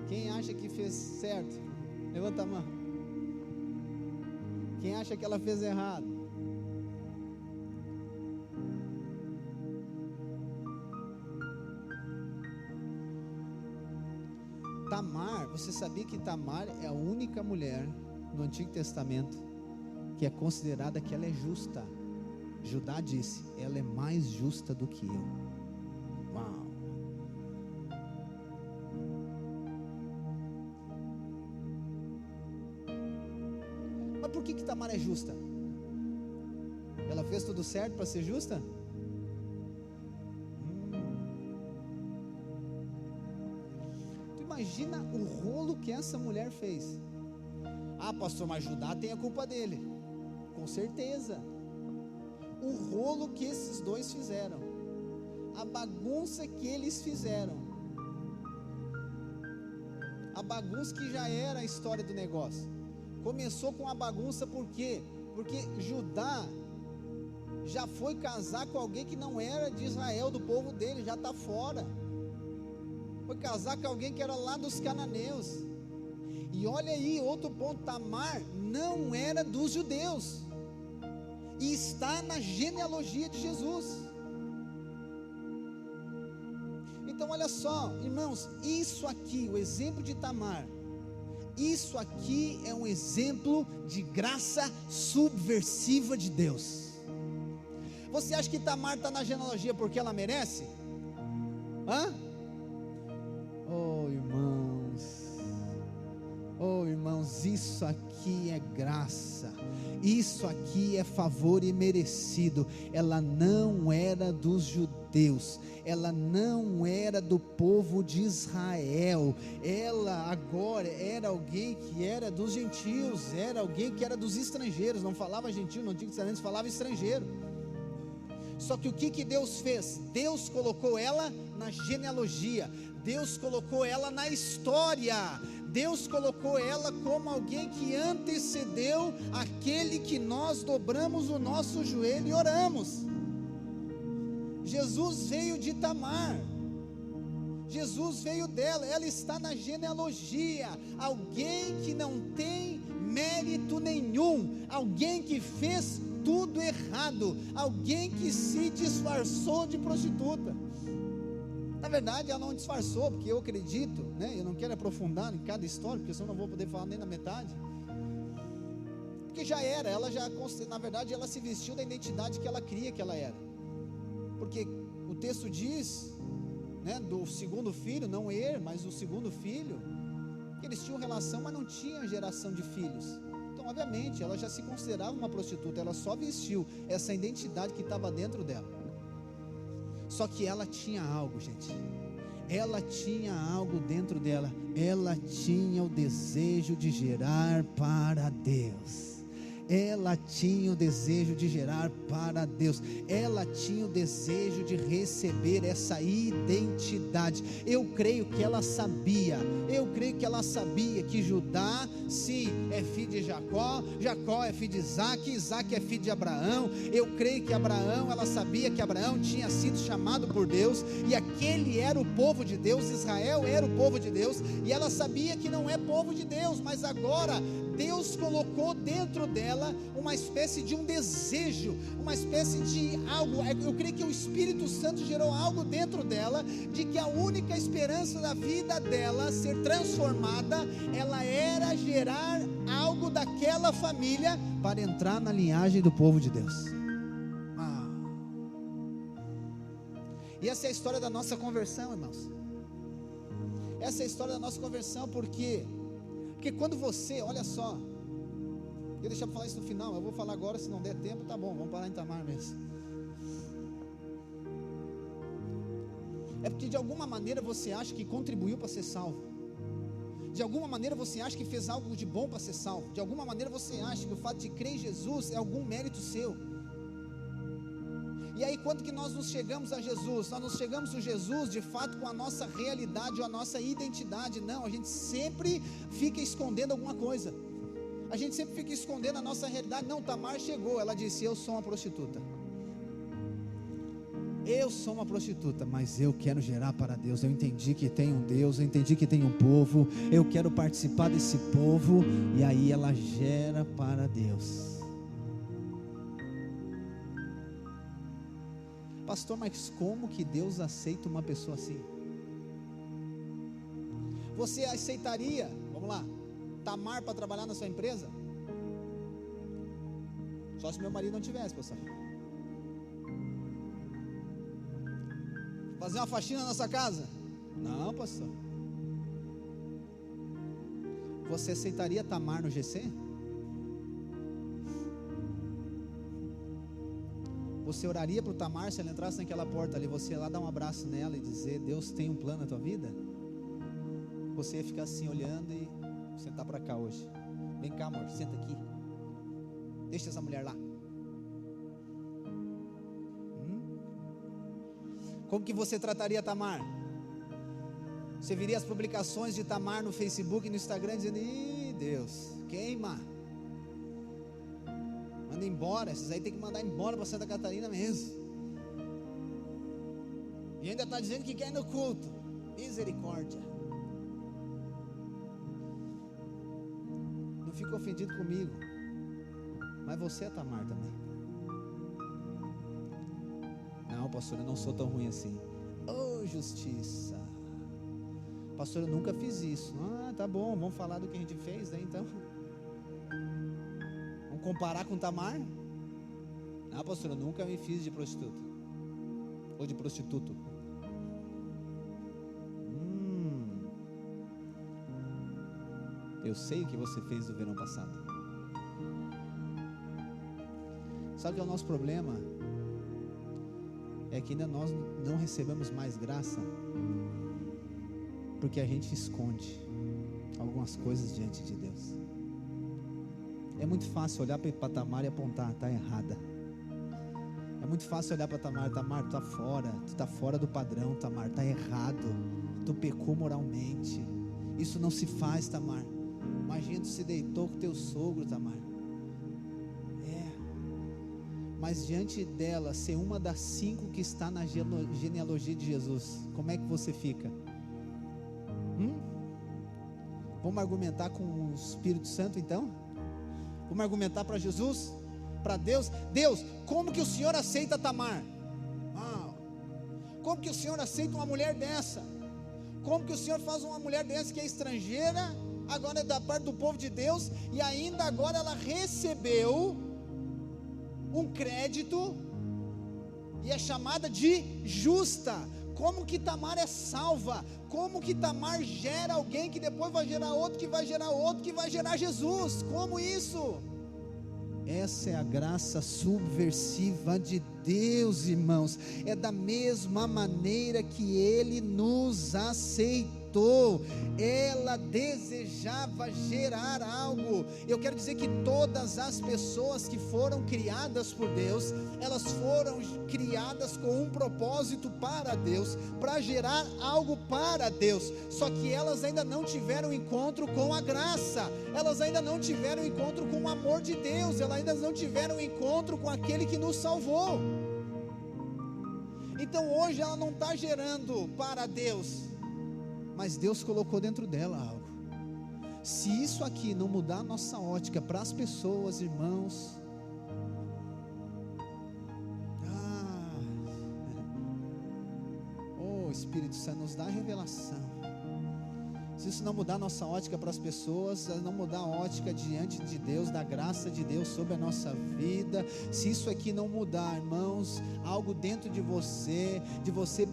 Speaker 2: Quem acha que fez certo? Levanta a mão. Quem acha que ela fez errado? Tamar, você sabia que Tamar é a única mulher no Antigo Testamento que é considerada que ela é justa? Judá disse: ela é mais justa do que eu. Uau! Mas por que Tamar é justa? Ela fez tudo certo para ser justa? Tu imagina o rolo que essa mulher fez. Ah, pastor, mas Judá tem a culpa dele. Com certeza. O rolo que esses dois fizeram, a bagunça que eles fizeram, a bagunça que já era a história do negócio. Começou com a bagunça por quê? Porque Judá já foi casar com alguém que não era de Israel, do povo dele, já está fora. Foi casar com alguém que era lá dos cananeus. E olha aí, outro ponto: Tamar não era dos judeus, e está na genealogia de Jesus. Então olha só, irmãos, isso aqui, o exemplo de Tamar, isso aqui é um exemplo de graça subversiva de Deus. Você acha que Tamar está na genealogia porque ela merece? Hã? Oh irmãos, isso aqui é graça, isso aqui é favor imerecido. Ela não era dos judeus, ela não era do povo de Israel, ela agora era alguém que era dos gentios, era alguém que era dos estrangeiros. Não falava gentio no Antigo Testamento, falava estrangeiro. Só que o que Deus fez? Deus colocou ela na genealogia, Deus colocou ela na história, Deus colocou ela como alguém que antecedeu aquele que nós dobramos o nosso joelho e oramos. Jesus veio de Tamar, Jesus veio dela, ela está na genealogia. Alguém que não tem mérito nenhum, alguém que fez tudo errado, alguém que se disfarçou de prostituta. Na verdade ela não disfarçou, porque eu acredito, né? Eu não quero aprofundar em cada história, porque senão não vou poder falar nem na metade. Porque já era, ela já, na verdade ela se vestiu da identidade que ela cria que ela era. Porque o texto diz, né, do segundo filho, não mas o segundo filho, que eles tinham relação, mas não tinham geração de filhos. Então obviamente ela já se considerava uma prostituta, ela só vestiu essa identidade que estava dentro dela. Só que ela tinha algo, gente, ela tinha algo dentro dela, ela tinha o desejo de gerar para Deus. Ela tinha o desejo de gerar para Deus, ela tinha o desejo de receber essa identidade. Eu creio que ela sabia que Judá, sim, é filho de Jacó, Jacó é filho de Isaac, Isaac é filho de Abraão. Eu creio que ela sabia que Abraão tinha sido chamado por Deus, e aquele era o povo de Deus, Israel era o povo de Deus, e ela sabia que não é povo de Deus, mas agora Deus colocou dentro dela uma espécie de um desejo, uma espécie de algo. Eu creio que o Espírito Santo gerou algo dentro dela, de que a única esperança da vida dela ser transformada, ela era gerar algo daquela família para entrar na linhagem do povo de Deus. E essa é a história da nossa conversão, irmãos. Essa é a história da nossa conversão, porque quando você, olha só, Eu deixar para falar isso no final, eu vou falar agora, se não der tempo, tá bom, vamos parar em Tamar mesmo. É porque de alguma maneira você acha que contribuiu para ser salvo. De alguma maneira você acha que fez algo de bom para ser salvo. De alguma maneira você acha que o fato de crer em Jesus é algum mérito seu. E aí quando que nós nos chegamos a Jesus? Nós nos chegamos a Jesus de fato com a nossa realidade ou a nossa identidade. Não, a gente sempre fica escondendo alguma coisa. A gente sempre fica escondendo a nossa realidade. Não, Tamar chegou, ela disse: eu sou uma prostituta. Eu sou uma prostituta, mas eu quero gerar para Deus. Eu entendi que tem um Deus, eu entendi que tem um povo, eu quero participar desse povo. E aí ela gera para Deus. Pastor, mas como que Deus aceita uma pessoa assim? Você aceitaria, vamos lá, Tamar para trabalhar na sua empresa? Só se meu marido não tivesse, pastor. Fazer uma faxina na sua casa? Não, pastor. Você aceitaria Tamar no GC? Você oraria para o Tamar se ela entrasse naquela porta ali? Você ia lá dar um abraço nela e dizer: Deus tem um plano na tua vida? Você ia ficar assim olhando e sentar para cá hoje. Vem cá, amor, senta aqui. Deixa essa mulher lá. Como que você trataria Tamar? Você viria as publicações de Tamar no Facebook e no Instagram dizendo: ih, Deus, queima, manda embora, esses aí tem que mandar embora para Santa Catarina mesmo. E ainda está dizendo que quer ir no culto. Misericórdia. Não fica ofendido comigo, mas você é Tamar também. Não, pastor, eu não sou tão ruim assim. Oh, justiça. Pastor, eu nunca fiz isso. Ah, tá bom, vamos falar do que a gente fez, né, então. Vamos comparar com Tamar? Não, pastor, eu nunca me fiz de prostituta. Ou de prostituto. Eu sei o que você fez no verão passado. Sabe o que é o nosso problema? É que ainda nós não recebemos mais graça, porque a gente esconde algumas coisas diante de Deus. É muito fácil olhar para Tamar e apontar: está errada. É muito fácil olhar para Tamar: Tamar, tu está fora do padrão, Tamar, está errado, tu pecou moralmente, isso não se faz, Tamar. Imagina, tu se deitou com teu sogro, Tamar. Mas diante dela ser uma das 5 que está na genealogia de Jesus, como é que você fica? Vamos argumentar com o Espírito Santo então? Vamos argumentar para Jesus? Para Deus? Deus, como que o Senhor aceita Tamar? Como que o Senhor aceita uma mulher dessa? Como que o Senhor faz uma mulher dessa que é estrangeira, agora é da parte do povo de Deus, e ainda agora ela recebeu um crédito e é chamada de justa? Como que Tamar é salva? Como que Tamar gera alguém que depois vai gerar outro, que vai gerar outro, que vai gerar Jesus? Como isso? Essa é a graça subversiva de Deus, irmãos. É da mesma maneira que Ele nos aceitou. Ela desejava gerar algo. Eu quero dizer que todas as pessoas que foram criadas por Deus, elas foram criadas com um propósito para Deus, para gerar algo para Deus. Só que elas ainda não tiveram encontro com a graça, elas ainda não tiveram encontro com o amor de Deus, elas ainda não tiveram encontro com aquele que nos salvou. Então hoje ela não está gerando para Deus, mas Deus colocou dentro dela algo. Se isso aqui não mudar a nossa ótica para as pessoas, irmãos, Espírito Santo, nos dá a revelação. se isso não mudar a nossa ótica para as pessoas, não mudar a ótica diante de Deus, da graça de Deus sobre a nossa vida, se isso aqui não mudar, irmãos, algo dentro de você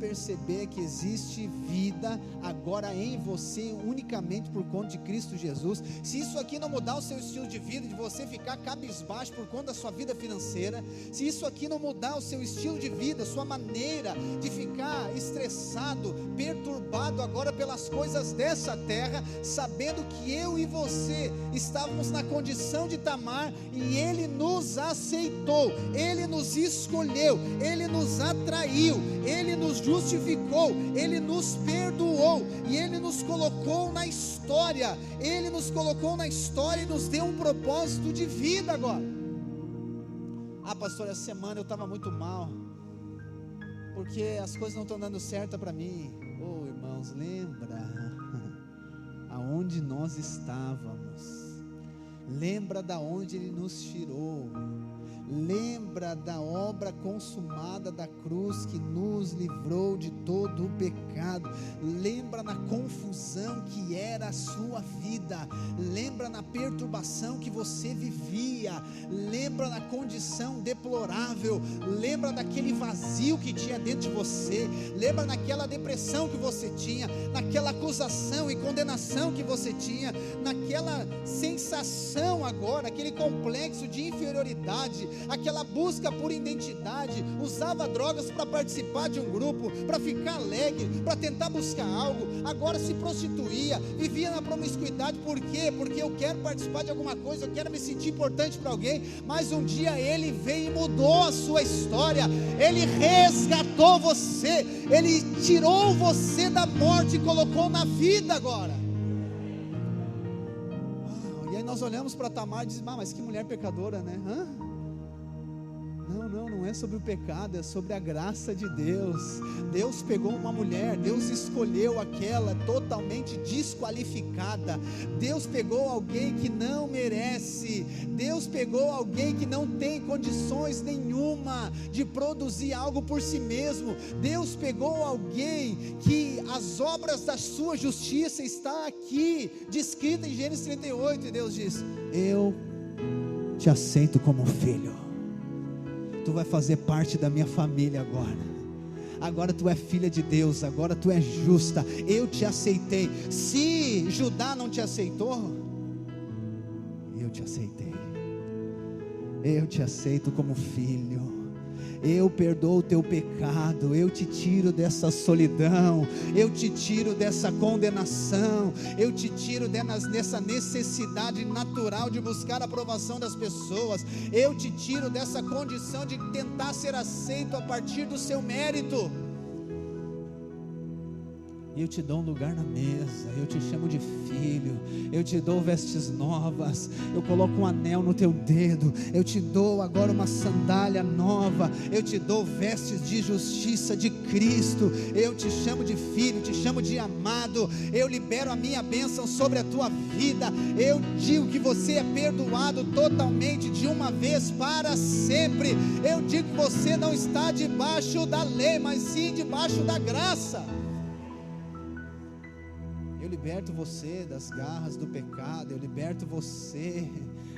Speaker 2: perceber que existe vida agora em você, unicamente por conta de Cristo Jesus, se isso aqui não mudar o seu estilo de vida, de você ficar cabisbaixo por conta da sua vida financeira, se isso aqui não mudar o seu estilo de vida, sua maneira de ficar estressado, perturbado agora pelas coisas dessa terra, sabendo que eu e você estávamos na condição de Tamar, e Ele nos aceitou, Ele nos escolheu, Ele nos atraiu, Ele nos justificou, Ele nos perdoou, e Ele nos colocou na história, Ele nos colocou na história e nos deu um propósito de vida agora. Pastor, essa semana eu estava muito mal, porque as coisas não estão dando certo para mim. Irmãos, lembra aonde nós estávamos, lembra da onde Ele nos tirou, lembra da obra consumada da cruz que nos livrou de todo o pecado, lembra na confusão que era a sua vida, lembra na perturbação que você vivia, lembra na condição deplorável, lembra daquele vazio que tinha dentro de você, lembra naquela depressão que você tinha, naquela acusação e condenação que você tinha, naquela sensação agora, aquele complexo de inferioridade, aquela busca por identidade, usava drogas para participar de um grupo, para ficar alegre, para tentar buscar algo, agora se prostituía, vivia na promiscuidade. Por quê? Porque eu quero participar de alguma coisa, eu quero me sentir importante para alguém, mas um dia Ele veio e mudou a sua história, Ele resgatou você, Ele tirou você da morte e colocou na vida agora. E aí nós olhamos para Tamar e dizemos, mas que mulher pecadora, né? Não é sobre o pecado, é sobre a graça de Deus. Deus pegou uma mulher, Deus escolheu aquela totalmente desqualificada, Deus pegou alguém que não merece, Deus pegou alguém que não tem condições nenhuma de produzir algo por si mesmo, Deus pegou alguém que as obras da sua justiça está aqui, descrita em Gênesis 38, e Deus diz, eu te aceito como filho, tu vai fazer parte da minha família agora tu é filha de Deus, agora tu é justa, eu te aceitei. Se Judá não te aceitou, eu te aceitei, eu te aceito como filho, eu perdoo o teu pecado, eu te tiro dessa solidão, eu te tiro dessa condenação, eu te tiro dessa necessidade natural de buscar a aprovação das pessoas, eu te tiro dessa condição de tentar ser aceito a partir do seu mérito. Eu te dou um lugar na mesa, eu te chamo de filho, eu te dou vestes novas, eu coloco um anel no teu dedo, eu te dou agora uma sandália nova, eu te dou vestes de justiça de Cristo, eu te chamo de filho, te chamo de amado, eu libero a minha bênção sobre a tua vida, eu digo que você é perdoado totalmente de uma vez para sempre, eu digo que você não está debaixo da lei, mas sim debaixo da graça. Eu liberto você das garras do pecado, eu liberto você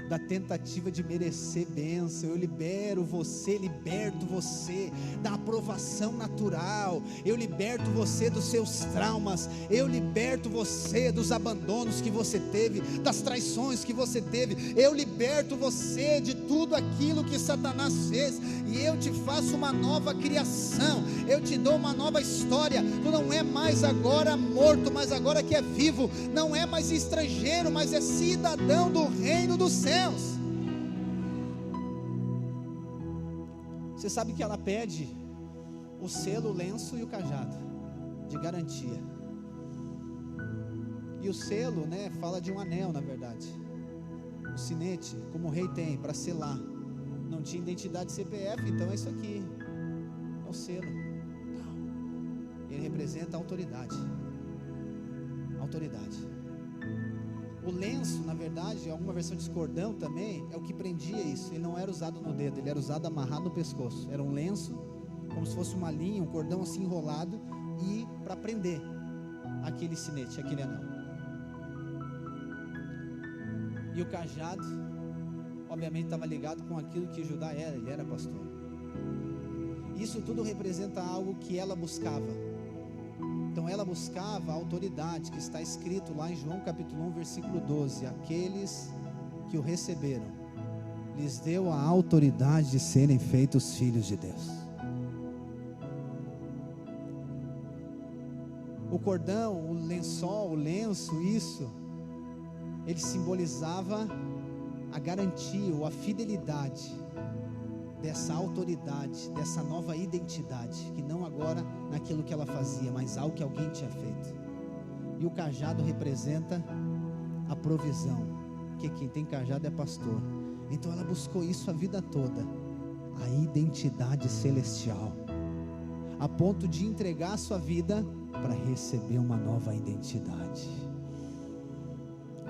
Speaker 2: da tentativa de merecer bênção, eu liberto você da aprovação natural, eu liberto você dos seus traumas, eu liberto você dos abandonos que você teve, das traições que você teve, eu liberto você de tudo aquilo que Satanás fez, e eu te faço uma nova criação, eu te dou uma nova história. Tu não é mais agora morto, mas agora que é vivo, não é mais estrangeiro, mas é cidadão do reino dos céus. Você sabe que ela pede o selo, o lenço e o cajado de garantia, e o selo, fala de um anel, na verdade, o sinete, como o rei tem para selar. Não tinha identidade CPF, então é isso aqui, é o selo. Ele representa a autoridade. O lenço, na verdade, em alguma versão de cordão também, é o que prendia isso. Ele não era usado no dedo, ele era usado amarrado no pescoço. Era um lenço, como se fosse uma linha, um cordão assim enrolado, e para prender aquele sinete, aquele anel. E o cajado, obviamente, estava ligado com aquilo que Judá era, ele era pastor. Isso tudo representa algo que ela buscava. Então ela buscava a autoridade que está escrito lá em João capítulo 1, versículo 12: aqueles que o receberam, lhes deu a autoridade de serem feitos filhos de Deus. O cordão, o lençol, o lenço, isso, ele simbolizava a garantia ou a fidelidade dessa autoridade, dessa nova identidade, que não agora naquilo que ela fazia, mas algo que alguém tinha feito. E o cajado representa a provisão, porque quem tem cajado é pastor. Então ela buscou isso a vida toda, a identidade celestial, a ponto de entregar a sua vida para receber uma nova identidade.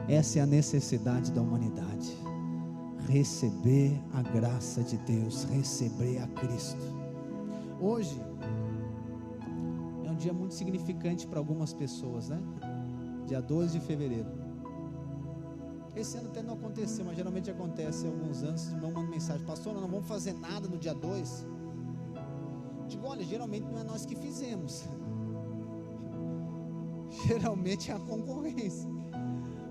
Speaker 2: Essa é a necessidade da humanidade: receber a graça de Deus, receber a Cristo. Hoje é um dia muito significante para algumas pessoas, né? Dia 2 de fevereiro. Esse ano até não aconteceu, mas geralmente acontece há alguns anos. Me mandam mensagem: pastor, nós não vamos fazer nada no dia 2. Digo, olha, geralmente não é nós que fizemos, geralmente é a concorrência.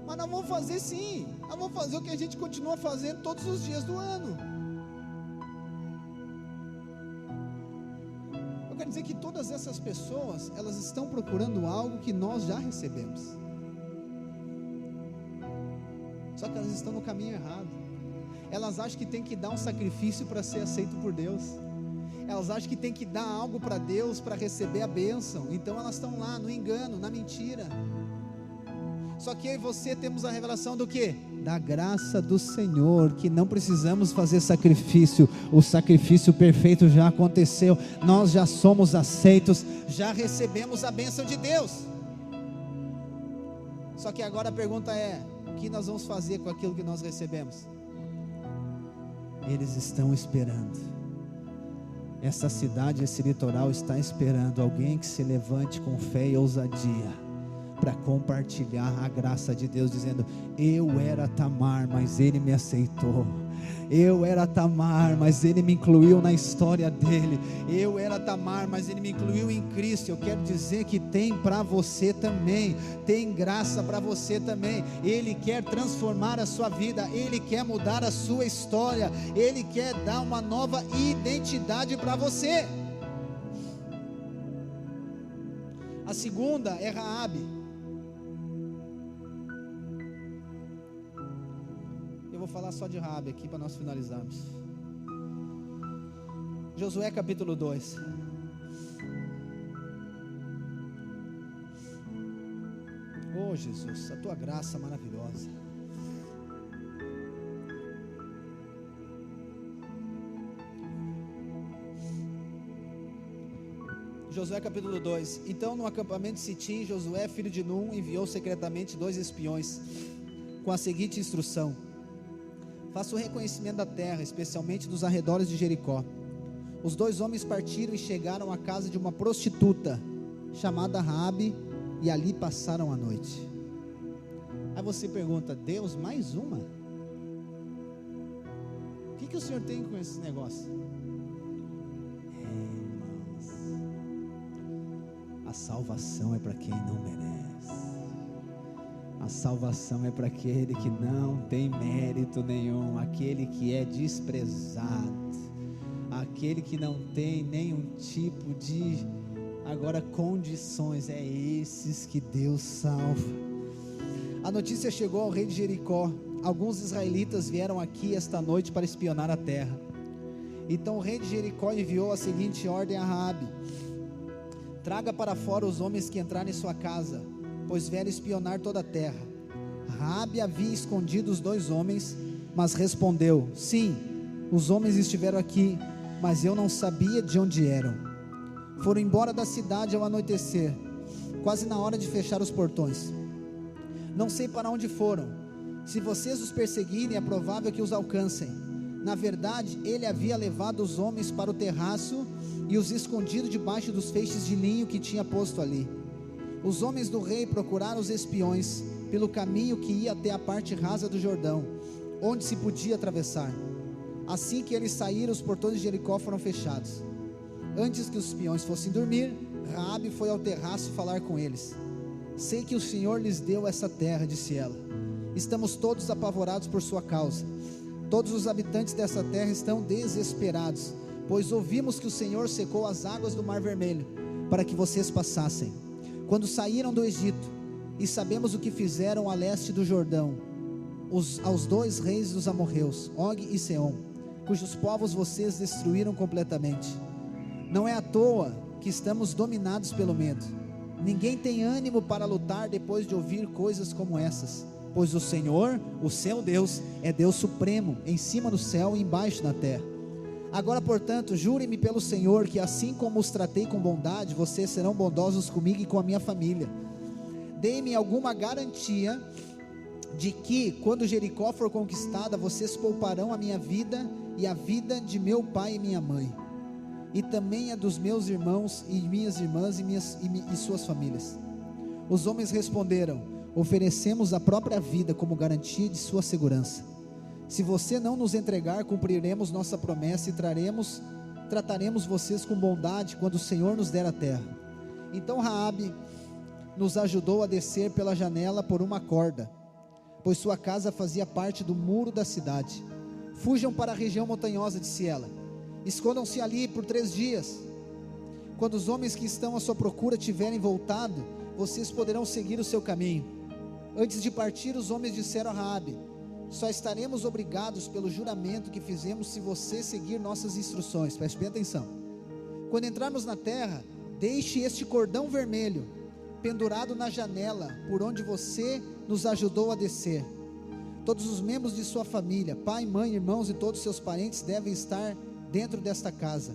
Speaker 2: Mas nós vamos fazer sim, nós vamos fazer o que a gente continua fazendo todos os dias do ano. Eu quero dizer que todas essas pessoas, elas estão procurando algo que nós já recebemos, só que elas estão no caminho errado. Elas acham que tem que dar um sacrifício para ser aceito por Deus. Elas acham que tem que dar algo para Deus para receber a bênção. Então elas estão lá no engano, na mentira. Só que eu e você temos a revelação do quê? Da graça do Senhor, que não precisamos fazer sacrifício. O sacrifício perfeito já aconteceu. Nós já somos aceitos, já recebemos a bênção de Deus. Só que agora a pergunta é: o que nós vamos fazer com aquilo que nós recebemos? Eles estão esperando. Essa cidade, esse litoral está esperando alguém que se levante com fé e ousadia para compartilhar a graça de Deus, dizendo: eu era Tamar, mas Ele me aceitou. Eu era Tamar, mas Ele me incluiu na história dele. Eu era Tamar, mas Ele me incluiu em Cristo. Eu quero dizer que tem para você também, tem graça para você também. Ele quer transformar a sua vida, Ele quer mudar a sua história, Ele quer dar uma nova identidade para você. A segunda é Raabe. Eu vou falar só de Raabe aqui para nós finalizarmos. Josué capítulo 2. Oh Jesus, a tua graça maravilhosa. Josué capítulo 2. Então no acampamento de Sitim, Josué filho de Num enviou secretamente 2 espiões com a seguinte instrução: faça o reconhecimento da terra, especialmente dos arredores de Jericó. Os 2 homens partiram e chegaram à casa de uma prostituta chamada Raabe, e ali passaram a noite. Aí você pergunta: Deus, mais uma? O que o Senhor tem com esse negócio? Irmãos, a salvação é para quem não merece. A salvação é para aquele que não tem mérito nenhum, aquele que é desprezado, aquele que não tem nenhum tipo de condições. É esses que Deus salva. A notícia chegou ao rei de Jericó: alguns israelitas vieram aqui esta noite para espionar a terra. Então o rei de Jericó enviou a seguinte ordem a Raabe: traga para fora os homens que entrarem em sua casa, pois vieram espionar toda a terra. Raabe havia escondido os 2 homens, mas respondeu: sim, os homens estiveram aqui, mas eu não sabia de onde eram. Foram embora da cidade ao anoitecer, quase na hora de fechar os portões. Não sei para onde foram. Se vocês os perseguirem, é provável que os alcancem. Na verdade, ele havia levado os homens para o terraço e os escondido debaixo dos feixes de linho que tinha posto ali. Os homens do rei procuraram os espiões pelo caminho que ia até a parte rasa do Jordão, onde se podia atravessar. Assim que eles saíram, os portões de Jericó foram fechados. Antes que os espiões fossem dormir, Raabe foi ao terraço falar com eles. Sei que o Senhor lhes deu essa terra, disse ela. Estamos todos apavorados por sua causa. Todos os habitantes dessa terra estão desesperados, pois ouvimos que o Senhor secou as águas do Mar Vermelho, para que vocês passassem, quando saíram do Egito, e sabemos o que fizeram a leste do Jordão, aos 2 reis dos amorreus, Og e Seom, cujos povos vocês destruíram completamente. Não é à toa que estamos dominados pelo medo. Ninguém tem ânimo para lutar depois de ouvir coisas como essas, pois o Senhor, o seu Deus, é Deus supremo, em cima do céu e embaixo na terra. Agora, portanto, jurem-me pelo Senhor, que assim como os tratei com bondade, vocês serão bondosos comigo e com a minha família. Deem-me alguma garantia de que, quando Jericó for conquistada, vocês pouparão a minha vida e a vida de meu pai e minha mãe, e também a dos meus irmãos e minhas irmãs e suas famílias. Os homens responderam: oferecemos a própria vida como garantia de sua segurança. Se você não nos entregar, cumpriremos nossa promessa e trataremos vocês com bondade quando o Senhor nos der a terra. Então Raabe nos ajudou a descer pela janela por uma corda, pois sua casa fazia parte do muro da cidade. Fujam para a região montanhosa, disse ela. Escondam-se ali por 3 dias. Quando os homens que estão à sua procura tiverem voltado, vocês poderão seguir o seu caminho. Antes de partir, os homens disseram a Raabe: só estaremos obrigados pelo juramento que fizemos se você seguir nossas instruções. Preste bem atenção. Quando entrarmos na terra, deixe este cordão vermelho pendurado na janela por onde você nos ajudou a descer. Todos os membros de sua família, pai, mãe, irmãos e todos seus parentes devem estar dentro desta casa.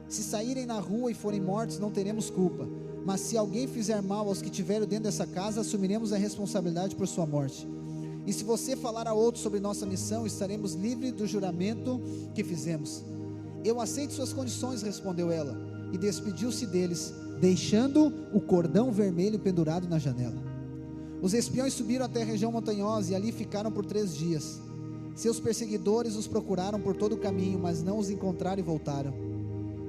Speaker 2: Se saírem na rua e forem mortos, não teremos culpa, mas se alguém fizer mal aos que estiverem dentro dessa casa, assumiremos a responsabilidade por sua morte. E se você falar a outros sobre nossa missão, estaremos livres do juramento que fizemos. Eu aceito suas condições, respondeu ela, e despediu-se deles, deixando o cordão vermelho pendurado na janela. Os espiões subiram até a região montanhosa e ali ficaram por 3 dias. Seus perseguidores os procuraram por todo o caminho, mas não os encontraram e voltaram.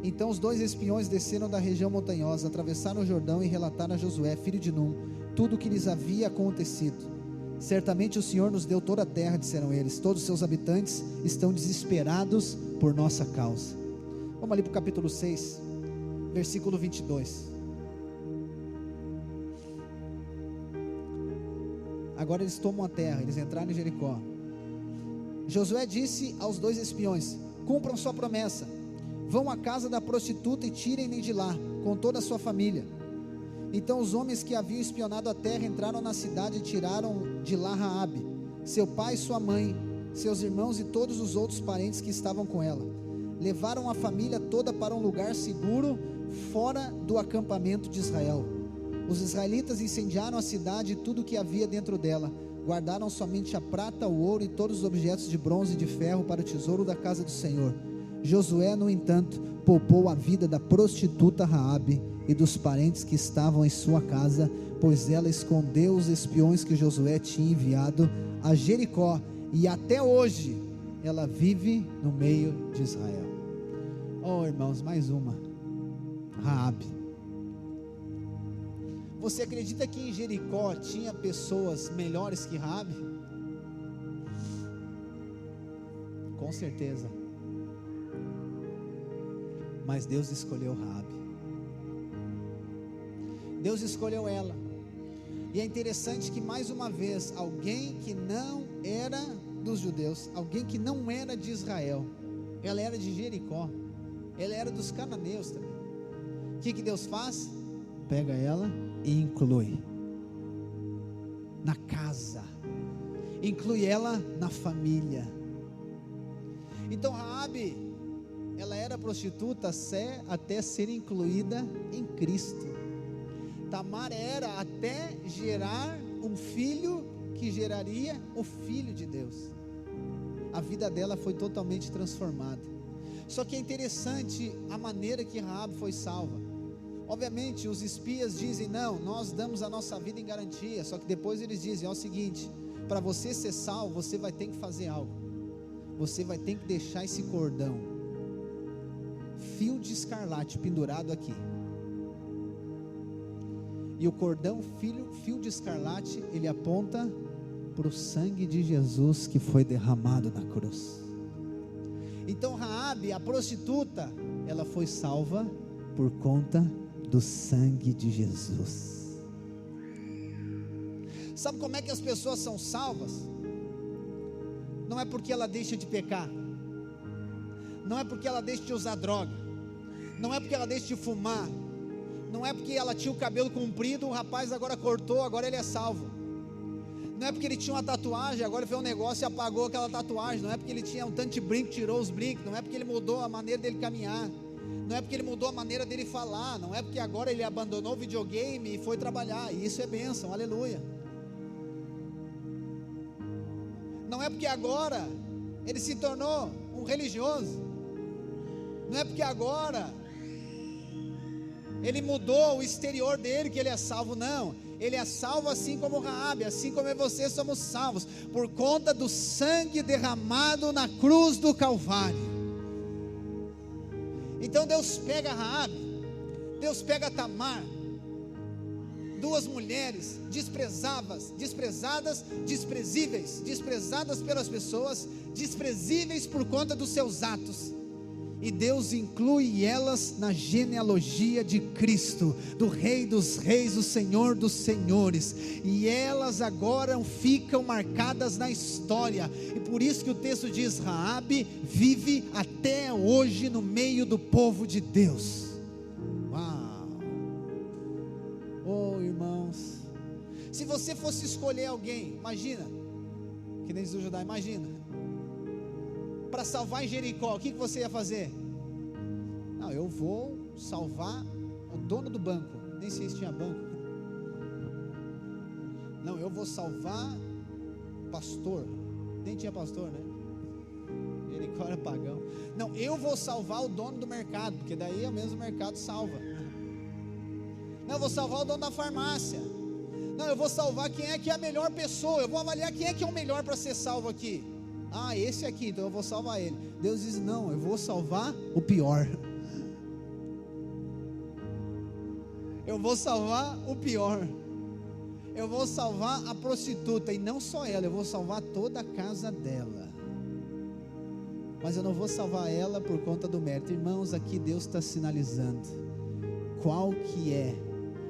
Speaker 2: Então os 2 espiões desceram da região montanhosa, atravessaram o Jordão e relataram a Josué, filho de Num, tudo o que lhes havia acontecido. Certamente o Senhor nos deu toda a terra, disseram eles. Todos os seus habitantes estão desesperados por nossa causa. Vamos ali para o capítulo 6, versículo 22. Agora eles tomam a terra, eles entraram em Jericó. Josué disse aos 2 espiões: cumpram sua promessa, vão à casa da prostituta e tirem-me de lá, com toda a sua família. Então os homens que haviam espionado a terra entraram na cidade e tiraram de lá Raabe, seu pai e sua mãe, seus irmãos e todos os outros parentes que estavam com ela. Levaram a família toda para um lugar seguro, fora do acampamento de Israel. Os israelitas incendiaram a cidade e tudo o que havia dentro dela. Guardaram somente a prata, o ouro e todos os objetos de bronze e de ferro para o tesouro da casa do Senhor. Josué, no entanto, poupou a vida da prostituta Raabe e dos parentes que estavam em sua casa, pois ela escondeu os espiões que Josué tinha enviado a Jericó, e até hoje ela vive no meio de Israel. Oh, irmãos, mais uma. Raabe. Você acredita que em Jericó tinha pessoas melhores que Raabe? Com certeza. Mas Deus escolheu Raabe. Deus escolheu ela. E é interessante que mais uma vez, alguém que não era dos judeus, alguém que não era de Israel, ela era de Jericó, ela era dos cananeus também. O que Deus faz? Pega ela e inclui na casa, inclui ela na família. Então Raabe, ela era prostituta até ser incluída em Cristo. Tamar era até gerar um filho que geraria o Filho de Deus. A vida dela foi totalmente transformada. Só que é interessante a maneira que Raabe foi salva. Obviamente os espias dizem, não, nós damos a nossa vida em garantia, só que depois eles dizem, é o seguinte, para você ser salvo, você vai ter que fazer algo, você vai ter que deixar esse cordão, fio de escarlate pendurado aqui, e o cordão fio de escarlate, ele aponta para o sangue de Jesus que foi derramado na cruz. Então Raabe, a prostituta, ela foi salva por conta do sangue de Jesus. Sabe como é que as pessoas são salvas? Não é porque ela deixa de pecar, não é porque ela deixa de usar droga, não é porque ela deixa de fumar, não é porque ela tinha o cabelo comprido, o rapaz agora cortou, agora ele é salvo. Não é porque ele tinha uma tatuagem, agora ele fez um negócio e apagou aquela tatuagem. Não é porque ele tinha um tanto de brinco, tirou os brincos. Não é porque ele mudou a maneira dele caminhar. Não é porque ele mudou a maneira dele falar. Não é porque agora ele abandonou o videogame e foi trabalhar. E isso é bênção, aleluia. Não é porque agora ele se tornou um religioso. Não é porque agora ele mudou o exterior dele que ele é salvo, não. Ele é salvo assim como Raabe, assim como eu e você somos salvos, por conta do sangue derramado na cruz do Calvário. Então Deus pega Raabe, Deus pega Tamar, duas mulheres desprezadas, desprezadas pelas pessoas, desprezíveis por conta dos seus atos, e Deus inclui elas na genealogia de Cristo, do Rei dos Reis, do Senhor dos Senhores, e elas agora ficam marcadas na história, e por isso que o texto diz, Raabe vive até hoje no meio do povo de Deus. Uau! Oh irmãos, se você fosse escolher alguém, imagina, que nem diz o Judá, imagina, para salvar em Jericó, o que você ia fazer? Não, eu vou salvar o dono do banco, nem sei se tinha banco. Não, eu vou salvar pastor, nem tinha pastor, né? Jericó era pagão. Não, eu vou salvar o dono do mercado, porque daí ao menos o mercado salva. Não, eu vou salvar o dono da farmácia. Não, eu vou salvar quem é que é a melhor pessoa, eu vou avaliar quem é que é o melhor para ser salvo aqui. Ah, esse aqui, então eu vou salvar ele. Deus diz, não, eu vou salvar o pior. Eu vou salvar o pior. Eu vou salvar a prostituta, e não só ela, eu vou salvar toda a casa dela. Mas eu não vou salvar ela por conta do mérito. Irmãos, aqui Deus está sinalizando qual que é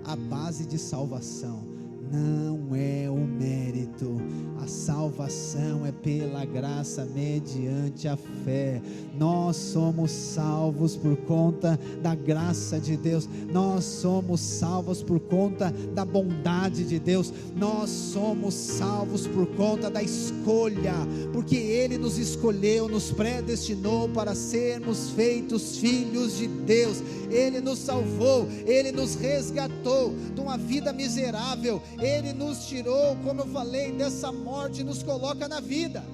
Speaker 2: a base de salvação. Não é o mérito, a salvação é pela graça mediante a fé. Nós somos salvos por conta da graça de Deus, nós somos salvos por conta da bondade de Deus, nós somos salvos por conta da escolha, porque Ele nos escolheu, nos predestinou para sermos feitos filhos de Deus. Ele nos salvou, Ele nos resgatou de uma vida miserável, Ele nos tirou, como eu falei, dessa morte e nos coloca na vida.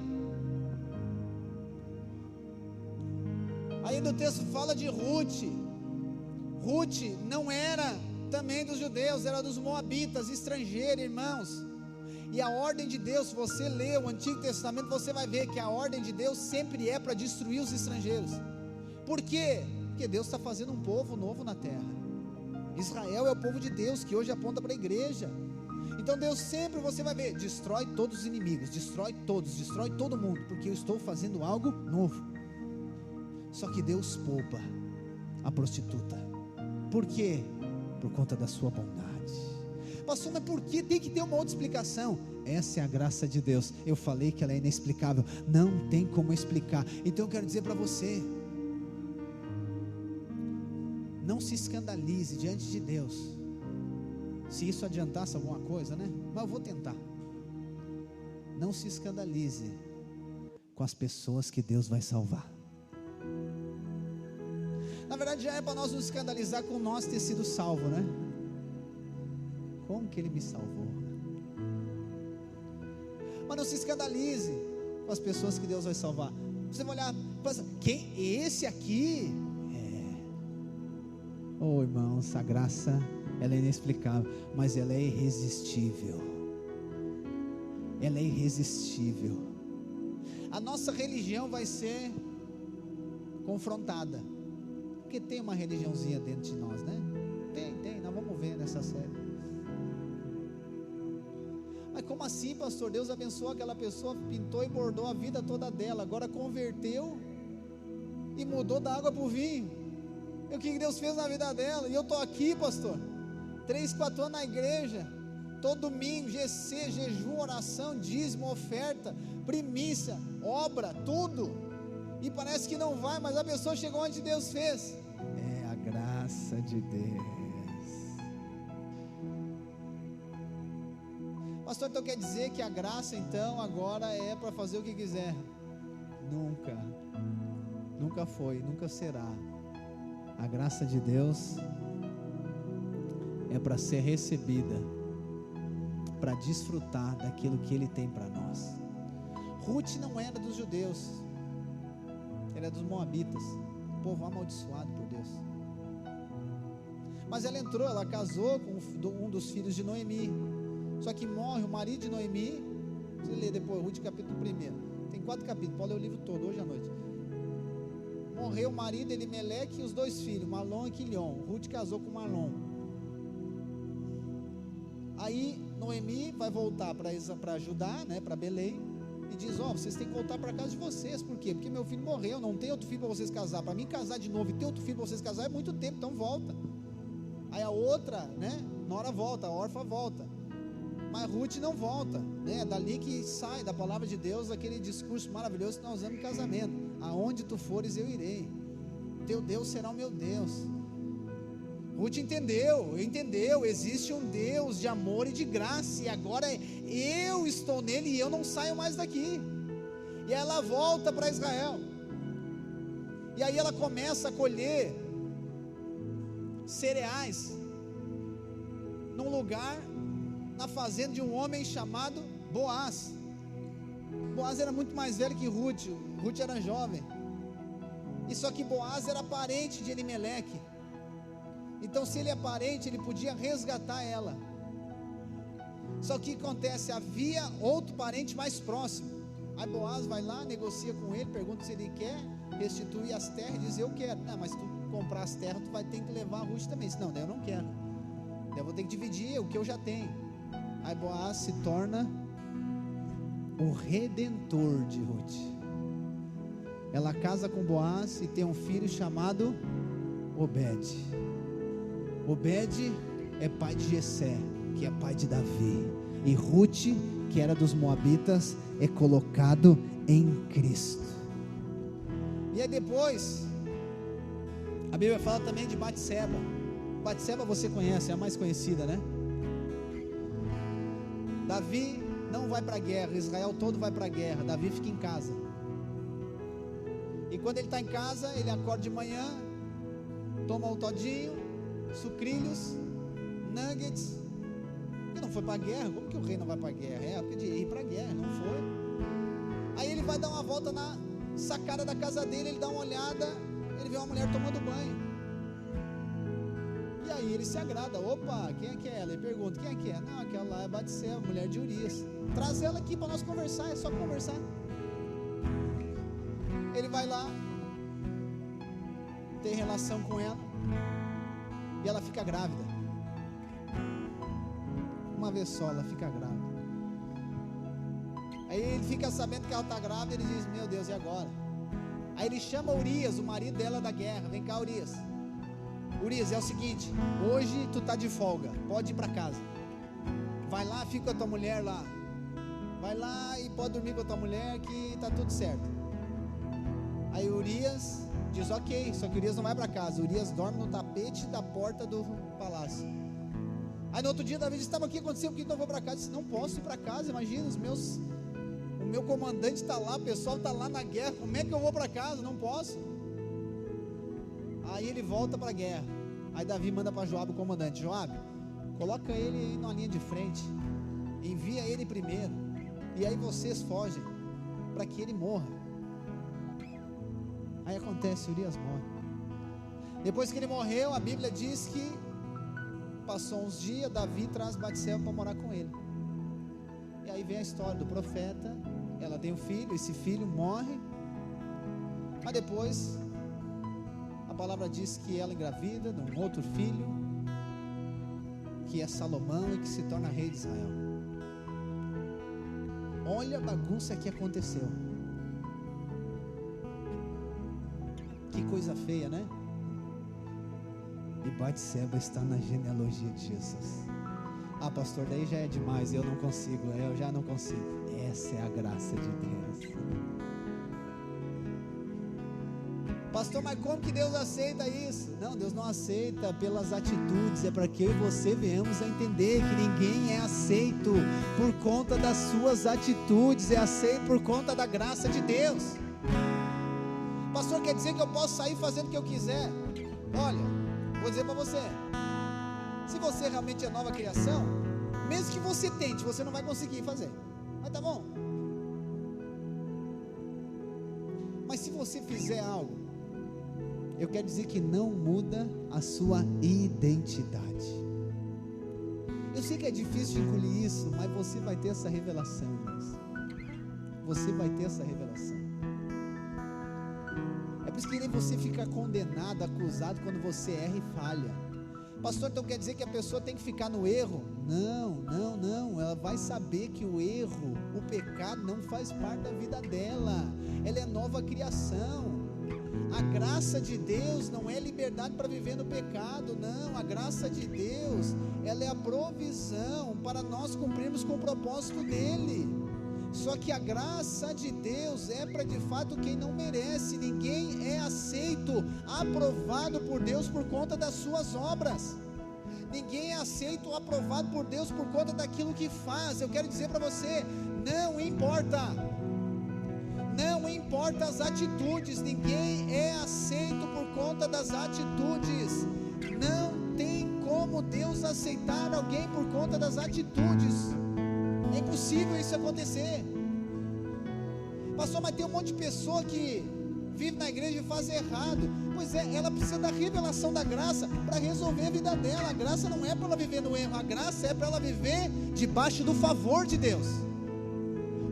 Speaker 2: Aí no texto fala de Ruth. Ruth não era também dos judeus, era dos moabitas, estrangeira, irmãos. E a ordem de Deus, se você ler o Antigo Testamento, você vai ver que a ordem de Deus sempre é para destruir os estrangeiros. Por quê? Porque Deus está fazendo um povo novo na terra. Israel é o povo de Deus, que hoje aponta para a igreja. Então Deus sempre, você vai ver, destrói todos os inimigos, destrói todos, destrói todo mundo, porque eu estou fazendo algo novo. Só que Deus poupa a prostituta. Por quê? Por conta da sua bondade. Pastor, mas por que? Tem que ter uma outra explicação. Essa é a graça de Deus. Eu falei que ela é inexplicável, não tem como explicar. Então eu quero dizer para você, não se escandalize diante de Deus, se isso adiantasse alguma coisa, né? Mas eu vou tentar. Não se escandalize com as pessoas que Deus vai salvar. Na verdade já é para nós nos escandalizar com nós ter sido salvo, né? Como que Ele me salvou? Mas não se escandalize com as pessoas que Deus vai salvar. Você vai olhar, quem? Esse aqui? Oh, irmãos, a graça, ela é inexplicável, mas ela é irresistível. Ela é irresistível. A nossa religião vai ser confrontada, porque tem uma religiãozinha dentro de nós, né? Tem, nós vamos ver nessa série. Mas como assim, pastor? Deus abençoou aquela pessoa, pintou e bordou a vida toda dela, agora converteu e mudou da água para o vinho. E o que Deus fez na vida dela? E eu estou aqui, pastor, 3, 4 anos na igreja, todo domingo, GC, jejum, oração, dízimo, oferta, primícia, obra, tudo, e parece que não vai, mas a pessoa chegou onde Deus fez. É a graça de Deus. Pastor, então quer dizer que a graça então agora é para fazer o que quiser? Nunca foi, nunca será. A graça de Deus é para ser recebida, para desfrutar daquilo que Ele tem para nós. Ruth não era dos judeus, ela era dos moabitas, povo amaldiçoado por Deus. Mas ela entrou, ela casou com um dos filhos de Noemi. Só que morre o marido de Noemi. Você lê depois Ruth capítulo 1, tem 4 capítulos, pode ler o livro todo hoje à noite. Morreu o marido, Elimeleque, e os 2 filhos, Malom e Quilion. Ruth casou com Malom. Aí Noemi vai voltar para Judá, né, para Belém, e diz: vocês têm que voltar para casa de vocês. Por quê? Porque meu filho morreu, não tem outro filho para vocês casar. Para mim casar de novo e ter outro filho para vocês casar é muito tempo, então volta. Aí a outra, né, nora volta, a órfã volta, mas Ruth não volta, né? É dali que sai da palavra de Deus aquele discurso maravilhoso que nós usamos em casamento: aonde tu fores eu irei, teu Deus será o meu Deus. Ruth entendeu, existe um Deus de amor e de graça, e agora eu estou nele e eu não saio mais daqui. E ela volta para Israel, e aí ela começa a colher cereais num lugar, na fazenda de um homem chamado Boaz. Boaz era muito mais velho que Ruth era jovem, e só que Boaz era parente de Elimeleque. Então se ele é parente, ele podia resgatar ela. Só que acontece, havia outro parente mais próximo. Aí Boaz vai lá, negocia com ele, pergunta se ele quer restituir as terras, e diz: eu quero. Não, mas se tu comprar as terras, tu vai ter que levar a Ruth também. Não, daí eu não quero, daí eu vou ter que dividir o que eu já tenho. Aí Boaz se torna o redentor de Ruth. Ela casa com Boaz e tem um filho chamado Obed. Obed é pai de Jessé, que é pai de Davi. E Ruth, que era dos moabitas, é colocado em Cristo. E aí depois a Bíblia fala também de Batseba. Batseba você conhece, é a mais conhecida, né? Davi não vai para a guerra, Israel todo vai para a guerra, Davi fica em casa. E quando ele está em casa, ele acorda de manhã, toma um todinho, sucrilhos, nuggets. Porque não foi para a guerra? Como que o rei não vai para a guerra? É época de ir para a guerra, não foi. Aí ele vai dar uma volta na sacada da casa dele, ele dá uma olhada, ele vê uma mulher tomando banho. E aí ele se agrada: opa, quem é que é ela? Ele pergunta: quem é que é? Não, aquela lá é Batseba, mulher de Urias. Traz ela aqui para nós conversar, é só conversar. Ele vai lá, tem relação com ela, e ela fica grávida. Uma vez só ela fica grávida. Aí ele fica sabendo que ela está grávida, ele diz: meu Deus, e agora? Aí ele chama Urias, o marido dela da guerra: vem cá, Urias, é o seguinte, hoje tu está de folga, pode ir para casa, vai lá, fica com a tua mulher lá, vai lá e pode dormir com a tua mulher que está tudo certo. Aí Urias diz: ok, só que Urias não vai para casa, Urias dorme no tapete da porta do palácio. Aí no outro dia Davi disse: o que aconteceu, por que não vou para casa? Ele disse: não posso ir para casa, imagina, o meu comandante está lá, o pessoal está lá na guerra, como é que eu vou para casa? Não posso. Aí ele volta para a guerra. Aí Davi manda para Joabe, o comandante: Joabe, coloca ele aí na linha de frente, envia ele primeiro, e aí vocês fogem, para que ele morra. Aí acontece, Urias morre. Depois que ele morreu, a Bíblia diz que passou uns dias, Davi traz Batseba para morar com ele. E aí vem a história do profeta. Ela tem um filho, esse filho morre, mas depois a palavra diz que ela engravida de um outro filho, que é Salomão, e que se torna rei de Israel. Olha a bagunça que aconteceu. Que coisa feia, né? E Batseba está na genealogia de Jesus. Ah, pastor, daí já é demais, eu já não consigo. Essa é a graça de Deus. Pastor, mas como que Deus aceita isso? Não, Deus não aceita pelas atitudes, é para que eu e você venhamos a entender que ninguém é aceito por conta das suas atitudes, é aceito por conta da graça de Deus. Pastor, quer dizer que eu posso sair fazendo o que eu quiser? Olha, vou dizer para você, se você realmente é nova criação, mesmo que você tente, você não vai conseguir fazer, mas tá bom. Mas se você fizer algo, eu quero dizer que não muda a sua identidade. Eu sei que é difícil de engolir isso, mas você vai ter essa revelação, irmãos. Você vai ter essa revelação. É por isso que nem você fica condenado, acusado quando você erra e falha. Pastor, então quer dizer que a pessoa tem que ficar no erro? Não, ela vai saber que o erro, o pecado não faz parte da vida dela. Ela é nova criação. A graça de Deus não é liberdade para viver no pecado, não. A graça de Deus, ela é a provisão para nós cumprirmos com o propósito dele. Só que a graça de Deus é para de fato quem não merece. Ninguém é aceito, aprovado por Deus por conta das suas obras. Ninguém é aceito ou aprovado por Deus por conta daquilo que faz. Eu quero dizer para você, não importa as atitudes, ninguém é aceito por conta das atitudes. Não tem como Deus aceitar alguém por conta das atitudes. É impossível isso acontecer. Pastor, mas tem um monte de pessoa que vive na igreja e faz errado. Pois é, ela precisa da revelação da graça para resolver a vida dela. A graça não é para ela viver no erro, a graça é para ela viver debaixo do favor de Deus.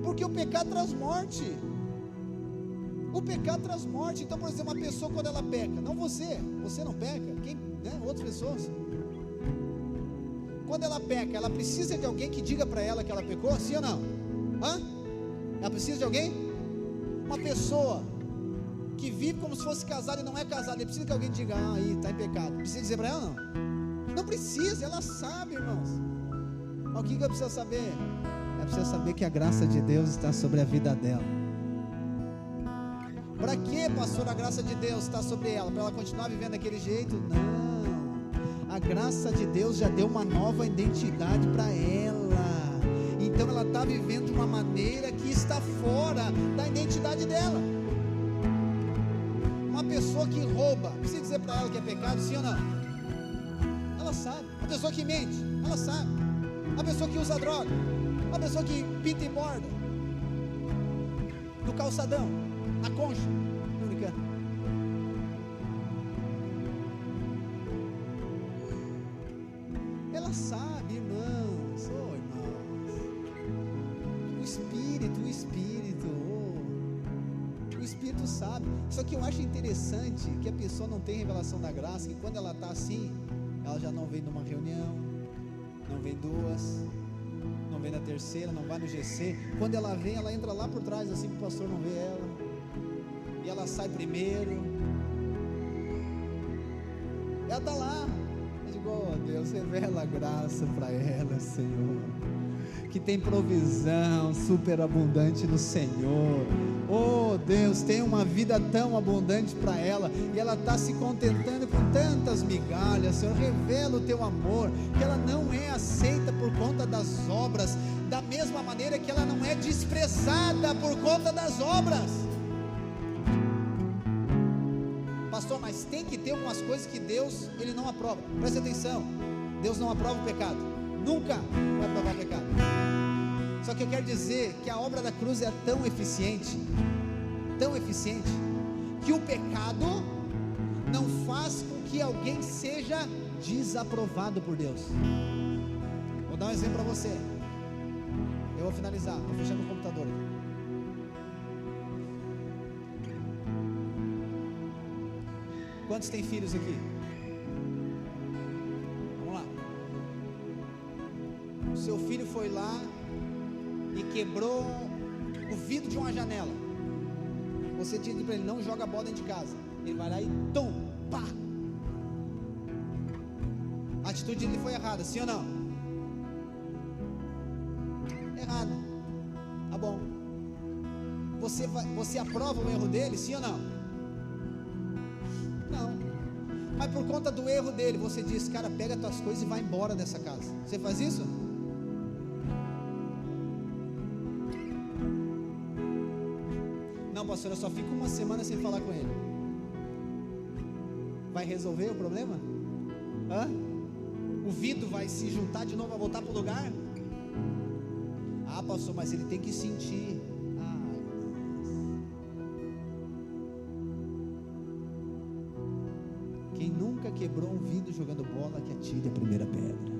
Speaker 2: Porque o pecado traz morte. O pecado traz morte. Então, por exemplo, uma pessoa quando ela peca, não você não peca, quem, né? Outras pessoas. Quando ela peca, ela precisa de alguém que diga para ela que ela pecou, sim ou não? Ela precisa de alguém? Uma pessoa que vive como se fosse casada e não é casada, ele precisa que alguém diga, aí está em pecado. Precisa dizer para ela ou não? Não precisa, ela sabe, irmãos. Mas o que ela precisa saber? Ela precisa saber que a graça de Deus está sobre a vida dela. Para que, pastor, a graça de Deus está sobre ela? Para ela continuar vivendo daquele jeito? Não. A graça de Deus já deu uma nova identidade para ela. Então ela está vivendo de uma maneira que está fora da identidade dela. Uma pessoa que rouba, precisa dizer para ela que é pecado, sim ou não? Ela sabe. A pessoa que mente, ela sabe. A pessoa que usa droga, a pessoa que pinta e borda no calçadão, na concha, não brincando. Ela sabe, irmãos, o Espírito sabe. Só que eu acho interessante que a pessoa não tem revelação da graça, que quando ela está assim, ela já não vem numa reunião, não vem duas, não vem na terceira, não vai no GC. Quando ela vem, ela entra lá por trás assim, para o pastor não ver ela, e ela sai primeiro, ela está lá. Eu digo, oh Deus, revela a graça para ela, Senhor, que tem provisão superabundante no Senhor. Oh Deus, tem uma vida tão abundante para ela, e ela está se contentando com tantas migalhas. Senhor, revela o teu amor, que ela não é aceita por conta das obras, da mesma maneira que ela não é desprezada por conta das obras. Pastor, mas tem que ter algumas coisas que Deus, Ele não aprova. Presta atenção, Deus não aprova o pecado, nunca vai aprovar o pecado. Só que eu quero dizer que a obra da cruz é tão eficiente, que o pecado não faz com que alguém seja desaprovado por Deus. Vou dar um exemplo para você. Eu vou finalizar, estou fechando o computador aqui. Quantos têm filhos aqui? Vamos lá. O seu filho foi lá e quebrou o vidro de uma janela. Você tinha que dizer para ele: não joga a bola dentro de casa. Ele vai lá e tum, pá. A atitude dele foi errada, sim ou não? Errado. Tá bom. Você aprova o erro dele, sim ou não? Não. Mas por conta do erro dele, você diz: cara, pega tuas coisas e vai embora dessa casa. Você faz isso? Não, pastor, eu só fico uma semana sem falar com ele. Vai resolver o problema? Hã? O vidro vai se juntar de novo, vai voltar para o lugar? Ah, pastor, mas ele tem que sentir. Quem nunca quebrou um vidro jogando bola, que atire a primeira pedra.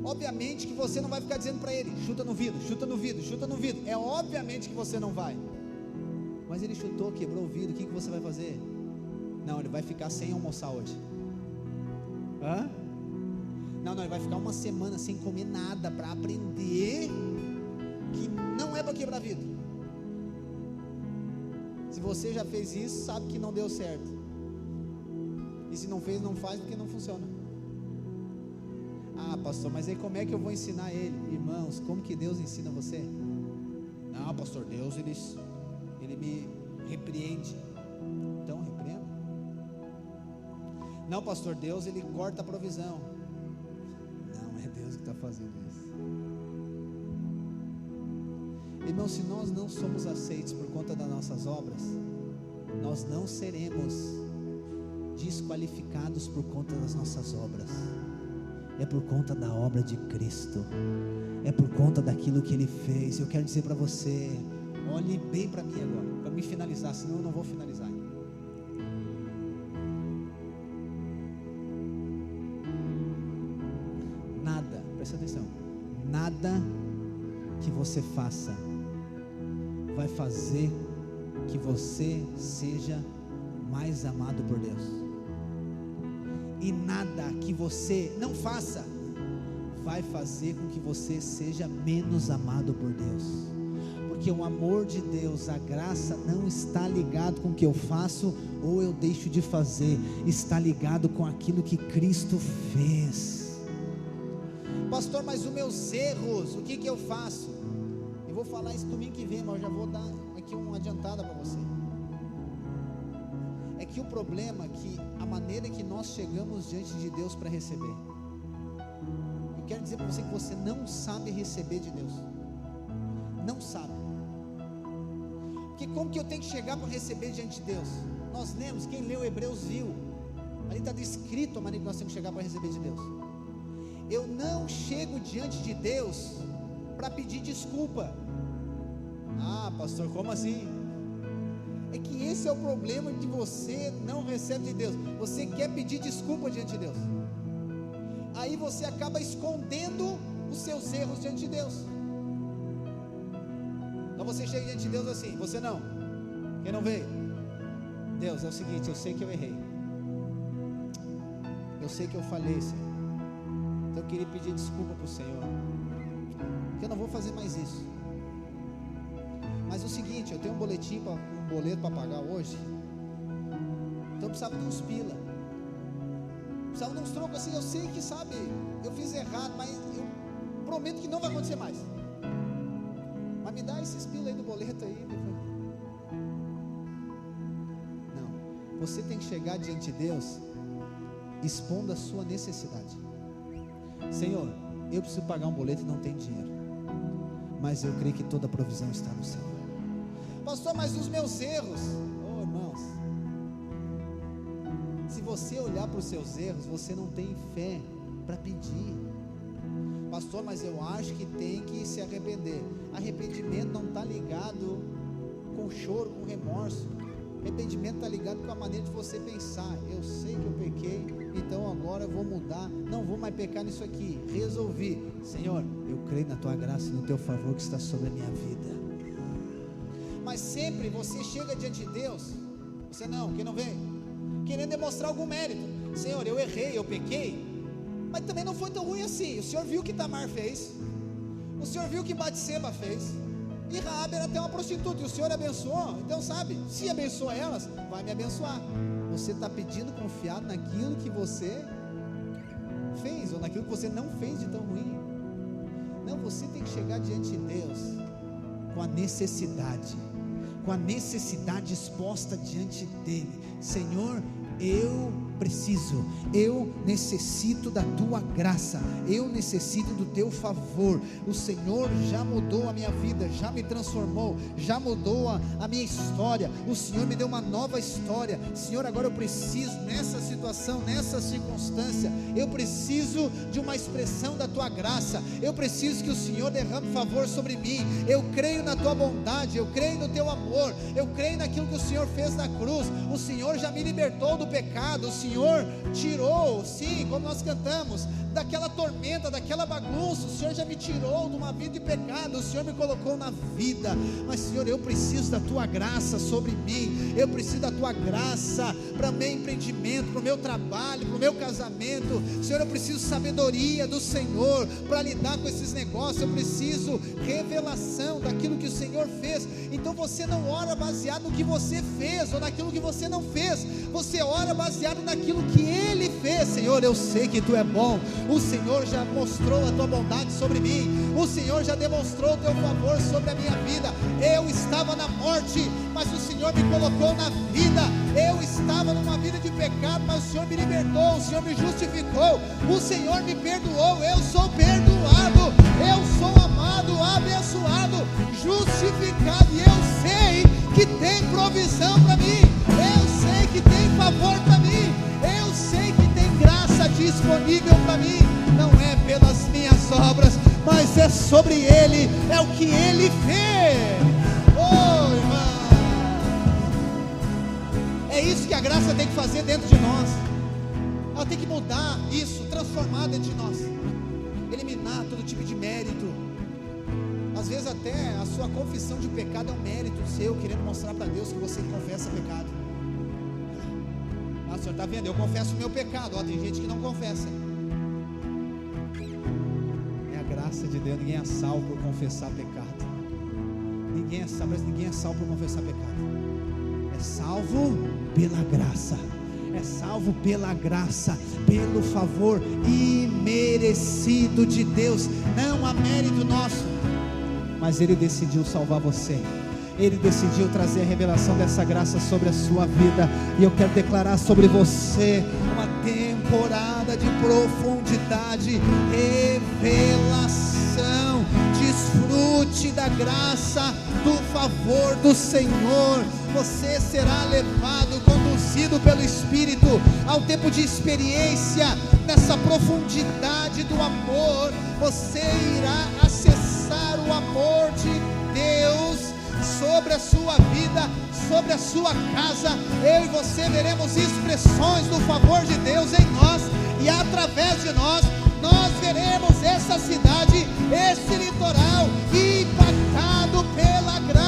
Speaker 2: Obviamente que você não vai ficar dizendo para ele: chuta no vidro, chuta no vidro, chuta no vidro. É obviamente que você não vai. Mas ele chutou, quebrou o vidro, o que você vai fazer? Não, ele vai ficar sem almoçar hoje. Hã? Não, ele vai ficar uma semana sem comer nada para aprender que não é para quebrar vidro. Se você já fez isso, sabe que não deu certo. E se não fez, não faz, porque não funciona. Ah, pastor, mas aí como é que eu vou ensinar ele? Irmãos, como que Deus ensina você? Não, pastor, Deus ele me repreende. Então repreenda. Não, pastor, Deus ele corta a provisão. Não, é Deus que está fazendo isso. Irmão, se nós não somos aceitos por conta das nossas obras, nós não seremos desqualificados por conta das nossas obras. É por conta da obra de Cristo, é por conta daquilo que Ele fez. Eu quero dizer para você, olhe bem para mim agora, para me finalizar, senão eu não vou finalizar. Nada, presta atenção, nada que você faça vai fazer que você seja mais amado por Deus. E nada que você não faça vai fazer com que você seja menos amado por Deus. Porque o amor de Deus, a graça, não está ligado com o que eu faço ou eu deixo de fazer. Está ligado com aquilo que Cristo fez. Pastor, mas os meus erros, o que eu faço? Eu vou falar isso domingo que vem, mas eu já vou dar aqui uma adiantada para você. É que o problema é que a maneira que nós chegamos diante de Deus para receber, eu quero dizer para você que você não sabe receber de Deus. Não sabe. Porque como que eu tenho que chegar para receber diante de Deus? Nós lemos, quem leu Hebreus viu, ali está descrito a maneira que nós temos que chegar para receber de Deus. Eu não chego diante de Deus para pedir desculpa. Ah, pastor, como assim? É que esse é o problema que você não recebe de Deus. Você quer pedir desculpa diante de Deus, aí você acaba escondendo os seus erros diante de Deus. Então você chega diante de Deus assim: você não, quem não veio? Deus, é o seguinte, eu sei que eu errei, eu sei que eu falhei, Senhor, então eu queria pedir desculpa para o Senhor, que eu não vou fazer mais isso. Mas é o seguinte, eu tenho um boleto para pagar hoje, então eu precisava de uns pila, precisava de uns trocos assim. Eu sei que, sabe, eu fiz errado, mas eu prometo que não vai acontecer mais. Mas me dá esses pila aí do boleto aí. Não, você tem que chegar diante de Deus expondo a sua necessidade. Senhor, eu preciso pagar um boleto e não tenho dinheiro, mas eu creio que toda a provisão está no Senhor. Pastor, mas os meus erros, oh irmãos, se você olhar para os seus erros, você não tem fé para pedir. Pastor, mas eu acho que tem que se arrepender. Arrependimento não está ligado com choro, com remorso. Arrependimento está ligado com a maneira de você pensar. Eu sei que eu pequei, então agora eu vou mudar, não vou mais pecar nisso aqui. Resolvi, Senhor, eu creio na tua graça e no teu favor que está sobre a minha vida. Mas sempre você chega diante de Deus, você não, quem não vem, querendo demonstrar algum mérito. Senhor, eu errei, eu pequei, mas também não foi tão ruim assim. O Senhor viu o que Tamar fez, o Senhor viu o que Batseba fez, e Raabe era até uma prostituta, e o Senhor abençoou. Então sabe, se abençoa elas, vai me abençoar. Você está pedindo confiado naquilo que você fez, ou naquilo que você não fez de tão ruim. Não, você tem que chegar diante de Deus com a necessidade exposta diante dele. Senhor, eu preciso, eu necessito da tua graça, eu necessito do teu favor. O Senhor já mudou a minha vida, já me transformou, já mudou a minha história. O Senhor me deu uma nova história. Senhor, agora eu preciso, nessa situação, nessa circunstância, eu preciso de uma expressão da tua graça. Eu preciso que o Senhor derrame favor sobre mim. Eu creio na tua bondade, eu creio no teu amor, eu creio naquilo que o Senhor fez na cruz. O Senhor já me libertou do pecado, o Senhor tirou, sim, como nós cantamos, daquela tormenta, daquela bagunça. O Senhor já me tirou de uma vida de pecado, o Senhor me colocou na vida. Mas Senhor, eu preciso da tua graça sobre mim, eu preciso da tua graça para o meu empreendimento, para o meu trabalho, para o meu casamento. Senhor, eu preciso sabedoria do Senhor para lidar com esses negócios. Eu preciso revelação daquilo que o Senhor fez. Então você não ora baseado no que você fez ou naquilo que você não fez, você ora baseado naquilo que Ele fez. Senhor, eu sei que tu é bom, o Senhor já mostrou a tua bondade sobre mim, o Senhor já demonstrou o teu favor sobre a minha vida. Eu estava na morte, mas o Senhor me colocou na vida. Eu estava numa vida de pecado, mas o Senhor me libertou, o Senhor me justificou, o Senhor me perdoou. Eu sou perdoado, eu sou amado, abençoado, justificado, e eu sei que tem provisão para mim, eu sei que tem favor para mim, eu sei que tem graça disponível para mim. Não é pelas minhas obras, mas é sobre Ele, é o que Ele fez. Oh, irmão, é isso que a graça tem que fazer dentro de nós. Ela tem que mudar isso, transformar dentro de nós, eliminar todo tipo de mérito. Às vezes até a sua confissão de pecado é um mérito seu, querendo mostrar para Deus que você confessa pecado. Ah, o senhor está vendo? Eu confesso o meu pecado. Ó, tem gente que não confessa. É a graça de Deus. Ninguém é salvo por confessar pecado. Ninguém é salvo, mas ninguém é salvo por confessar pecado. É salvo pela graça. É salvo pela graça, pelo favor imerecido de Deus. Não há mérito nosso, mas Ele decidiu salvar você. Ele decidiu trazer a revelação dessa graça sobre a sua vida. E eu quero declarar sobre você uma temporada de profundidade, revelação. Desfrute da graça, do favor do Senhor. Você será levado, conduzido pelo Espírito ao tempo de experiência nessa profundidade do amor. Você irá acessar o amor de Deus sobre a sua vida, sobre a sua casa. Eu e você veremos expressões do favor de Deus em nós, e através de nós veremos essa cidade, esse litoral impactado pela graça